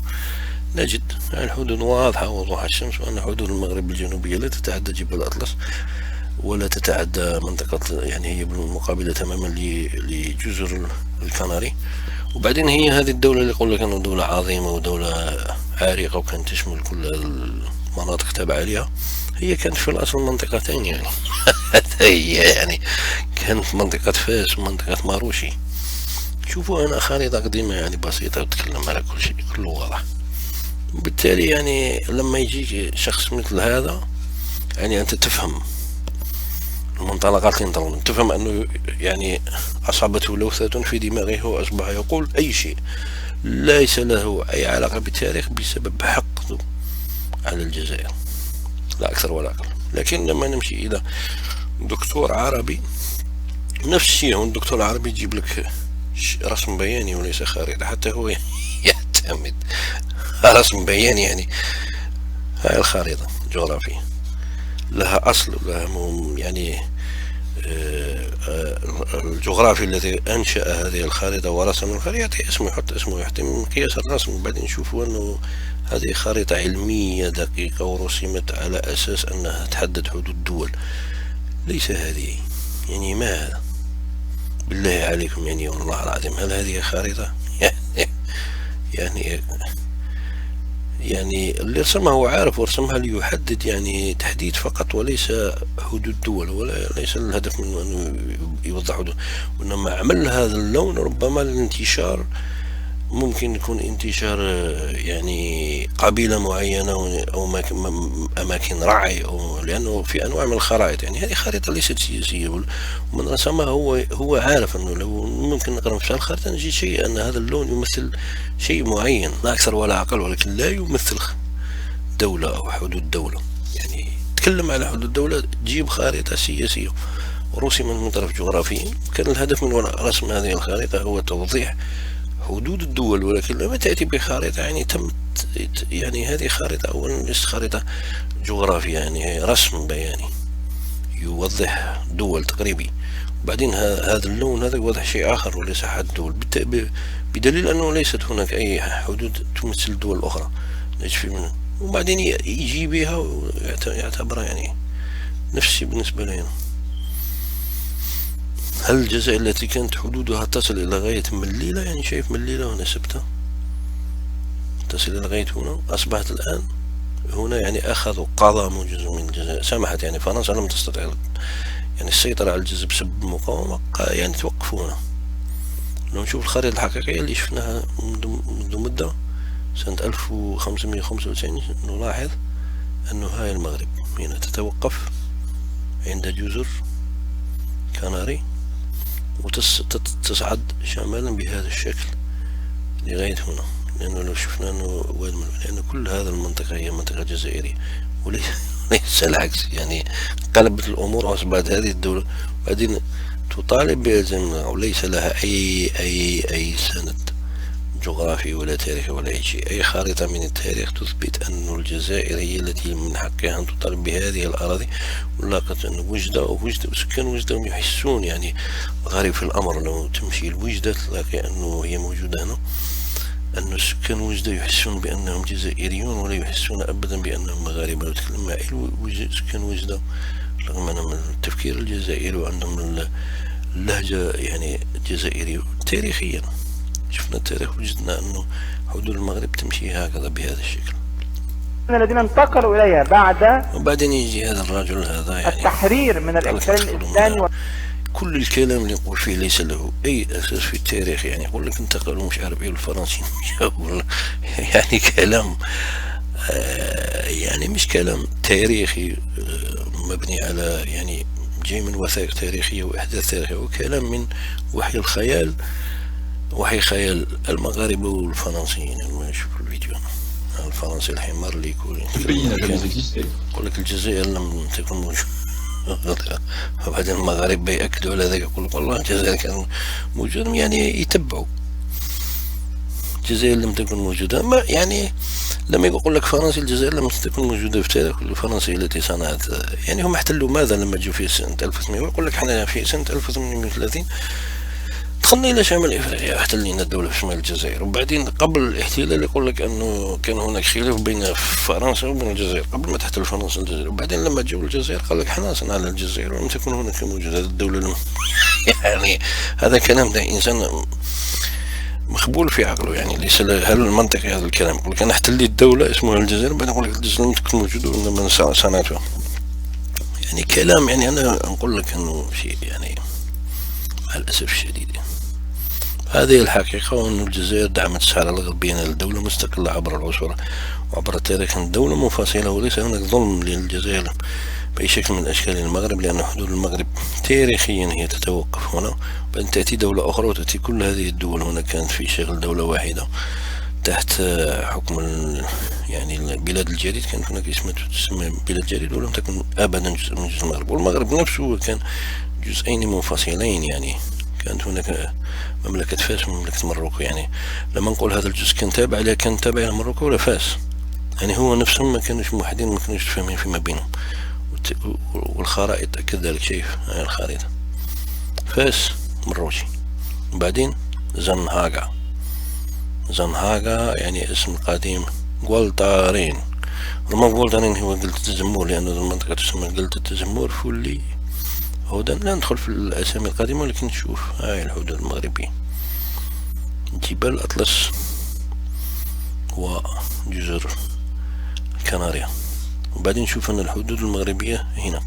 نجد الحدود واضحة وضوح الشمس، وأن حدود المغرب الجنوبية لا تتعدى جبل الأطلس ولا تتعدى منطقة، يعني هي بالمقابلة تماما لجزر الكناري. وبعدين هي هذه الدولة اللي يقول لك أنه دولة عظيمة ودولة عريقة وكانت تشمل كل المناطق تابعة لها، هي كانت في الأصل منطقتين يعني هي يعني كانت منطقة فاس ومنطقة ماروشي. شوفوا أنا خريطة قديمة يعني بسيطة وتتكلم على كل شيء كله واضح. بالتالي يعني لما يجيك شخص مثل هذا يعني أنت تفهم المنطلقات اللي ينطلق، تفهم أنه يعني أصابته لوثة في دماغه وأصبح يقول أي شيء ليس له أي علاقة بالتاريخ بسبب حقده على الجزائر لا أكثر ولا أقل. لكن لما نمشي إلى دكتور عربي نفس الشيء، هو الدكتور العربي يجيب لك رسم بياني وليس خريطة، حتى هو يعتمد رسم بياني يعني هاي الخريطة جغرافية لها أصل ولها يعني الجغرافي الذي أنشأ هذه الخريطة ورسم الخريطة اسمه يحط اسمه يحتم مقياس الرسم. وبعدين نشوفوا أنه هذه خريطة علمية دقيقة ورسمت على أساس أنها تحدد حدود الدول، ليس هذه يعني ما هذا بالله عليكم يعني والله العظيم هل هذه خريطة؟ يعني اللي رسمها هو عارف ورسمها ليحدد يعني تحديد فقط وليس حدود الدول، ولا ليس الهدف منه أنه يوضح حدود، وإنما عمل هذا اللون ربما للانتشار، ممكن يكون انتشار يعني قبيلة معينة أو أماكن رعي، أو لأنه في أنواع من الخرائط يعني هذه خريطة ليست سياسية، ومن رسمها هو عارف أنه لو ممكن نقرأ في الخريطة نجد شيء أن هذا اللون يمثل شيء معين لا أكثر ولا أقل، ولكن لا يمثل دولة أو حدود دولة. يعني تكلم على حدود دولة جيب خريطة سياسية ورسمت من طرف جغرافي، كان الهدف من رسم هذه الخريطة هو توضيح حدود الدول، ولكن لما تأتي بخريطة يعني يعني هذه خريطة أولا ليست خريطة جغرافية، يعني رسم بياني يوضح دول تقريبي، وبعدين هذا اللون هذا يوضح شيء آخر وليس حد دول، بدليل أنه ليست هناك أي حدود تمثل دول أخرى نجفي منها، وبعدين يجي بها ويعتبرها يعني نفس الشيء بالنسبة لنا. هل الجزائر التي كانت حدودها تصل إلى غاية مليلة، يعني شايف مليلة هنا سبتة تصل إلى غاية هنا، أصبحت الآن هنا يعني أخذوا قضموا جزء من الجزائر، سمحت يعني فرنسا لم تستطع يعني السيطرة على الجزائر بسبب المقاومة، يعني توقفوا هنا. لو نشوف الخريطة الحقيقية اللي شفناها منذ مدة سنة 1595 نلاحظ أنه هاي المغرب هنا تتوقف عند جزر كناري وتصعد شمالا بهذا الشكل لغاية هنا، لأنه لو شفنا أنه لأن كل هذا المنطقة هي منطقة جزائرية وليس العكس، يعني قلبت الأمور وأصبحت هذه الدولة بعدين تطالب بإلزامها وليس لها أي سند جغرافي ولا تاريخي ولا أي شيء، أي خارطة من التاريخ تثبت أن الجزائر هي التي من حقها أن تطالب بهذه الأراضي، ولاقت أن وجدة وسكان وجدة يحسون يعني غريب في الأمر لو تمشي الوجدة تلاقي أنه هي موجودة هنا، أن السكان وجدة يحسون بأنهم جزائريون ولا يحسون أبدا بأنهم مغاربة. لو تكلم مع سكان وجدة رغم أنهم التفكير الجزائري وعندهم اللهجة يعني جزائرية تاريخيا، شفنا التاريخ وجدنا أنه حدود المغرب تمشي هكذا بهذا الشكل. الذين انتقلوا إليها بعد وبعدين يجي هذا الرجل هذا يعني التحرير من الاحتلال الإسلامي كل الكلام اللي يقول فيه ليس له أي أساس في التاريخ، يعني يقول لك انتقلوا مش عارف إيه الفرنسيين يعني كلام يعني مش كلام تاريخي مبني على يعني جاي من وثائق تاريخية وأحداث تاريخية، وكلام من وحي الخيال، وحي خيال المغاربة والفرنسيين. لما يشوفوا الفيديو الفرنسي الحمار اللي يقول يقول لك الجزائر لم تكن موجودة. وبعدين المغاربة بيأكدوا على ذلك، يقول لك والله الجزائر كان موجودة، يعني يتبعوا الجزائر لم تكن موجودة. ما يعني لما يقول لك فرنسي الجزائر لم تكن موجودة في تاريخ الفرنسي التي صنعت، يعني هم احتلوا ماذا لما جوا في سنة 1800؟ ويقول لك حنا في سنة 1830 دخلنا إلى شمال إفريقيا، احتلينا الدولة في شمال الجزائر. وبعدين قبل الاحتلال يقول لك أنه كان هناك خلاف بين فرنسا وبين الجزائر قبل ما تحتل فرنسا الجزائر. وبعدين لما جاوا الجزائر قال لك حنا صنعنا الجزائر ولم تكن هناك موجودة هذه الدولة. يعني هذا كلام ده إنسان مخبول في عقله، يعني ليس هل المنطقي هذا الكلام؟ يقول لك أنا احتليت الدولة اسمها الجزائر، بعدين يقول لك الجزائر لم تكن موجودة وإنما صنعتها. يعني كلام، يعني أنا أقول لك أنه شيء يعني مع الأسف الشديد هذه الحقيقة، وأن الجزائر دعمت الساحرة الغربية للدولة مستقلة عبر العصور وعبر التاريخ، دولة منفصلة، وليس هناك ظلم للجزائر بأي شكل من أشكال المغرب، لأن حدود المغرب تاريخيا هي تتوقف هنا، بعدين تأتي دولة أخرى وتأتي كل هذه الدول هنا كانت في شغل دولة واحدة تحت حكم يعني البلاد الجديد. كانت هناك تسمى بلاد جديد ولم تكن أبدا جزء من جزء المغرب، والمغرب نفسه كان جزئين منفصلين. يعني كانت هناك مملكة فاس ومملكة مروكو. يعني لما نقول هذا الجزء كان تابع لها، كان تابع لمروكو ولا فاس، يعني هو نفسهم ما كانوش موحدين، ما كانوش فاهمين فيما بينهم. والخرائط تأكد ذلك. شايف هاي الخريطة، فاس مروشي، وبعدين زنهاغا يعني اسم قديم غولتارين. رغم غولتارين هو قلة التزمور، لأن المنطقة تسمى قلة التزمور فولي هودا. لا ندخل في الأسامي القديمة، ولكن نشوف هاي الحدود المغربية، جبال أطلس وجزر كناريا. وبعدين نشوف أن الحدود المغربية هنا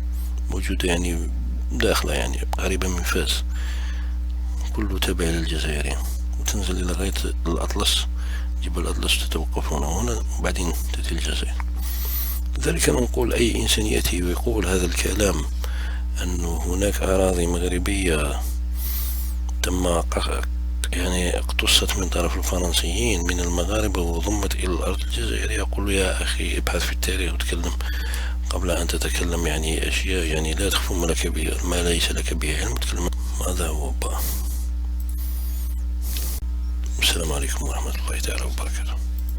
موجودة، يعني داخلة، يعني قريبة من فاس، كله تابع للجزائر، وتنزل إلى غاية الأطلس، جبال الأطلس تتوقف هنا وبعدين تأتي الجزائر. لذلك نقول أي إنسان يأتي ويقول هذا الكلام أنه هناك أراضي مغربية تم يعني اقتصت من طرف الفرنسيين من المغاربة وضمت إلى الأرض الجزائرية، يقول يا أخي ابحث في التاريخ وتكلم قبل أن تتكلم يعني أشياء، يعني لا تخف ما ليس لك به علم، تكلم. هذا هو السلام عليكم ورحمة الله تعالى وبركاته.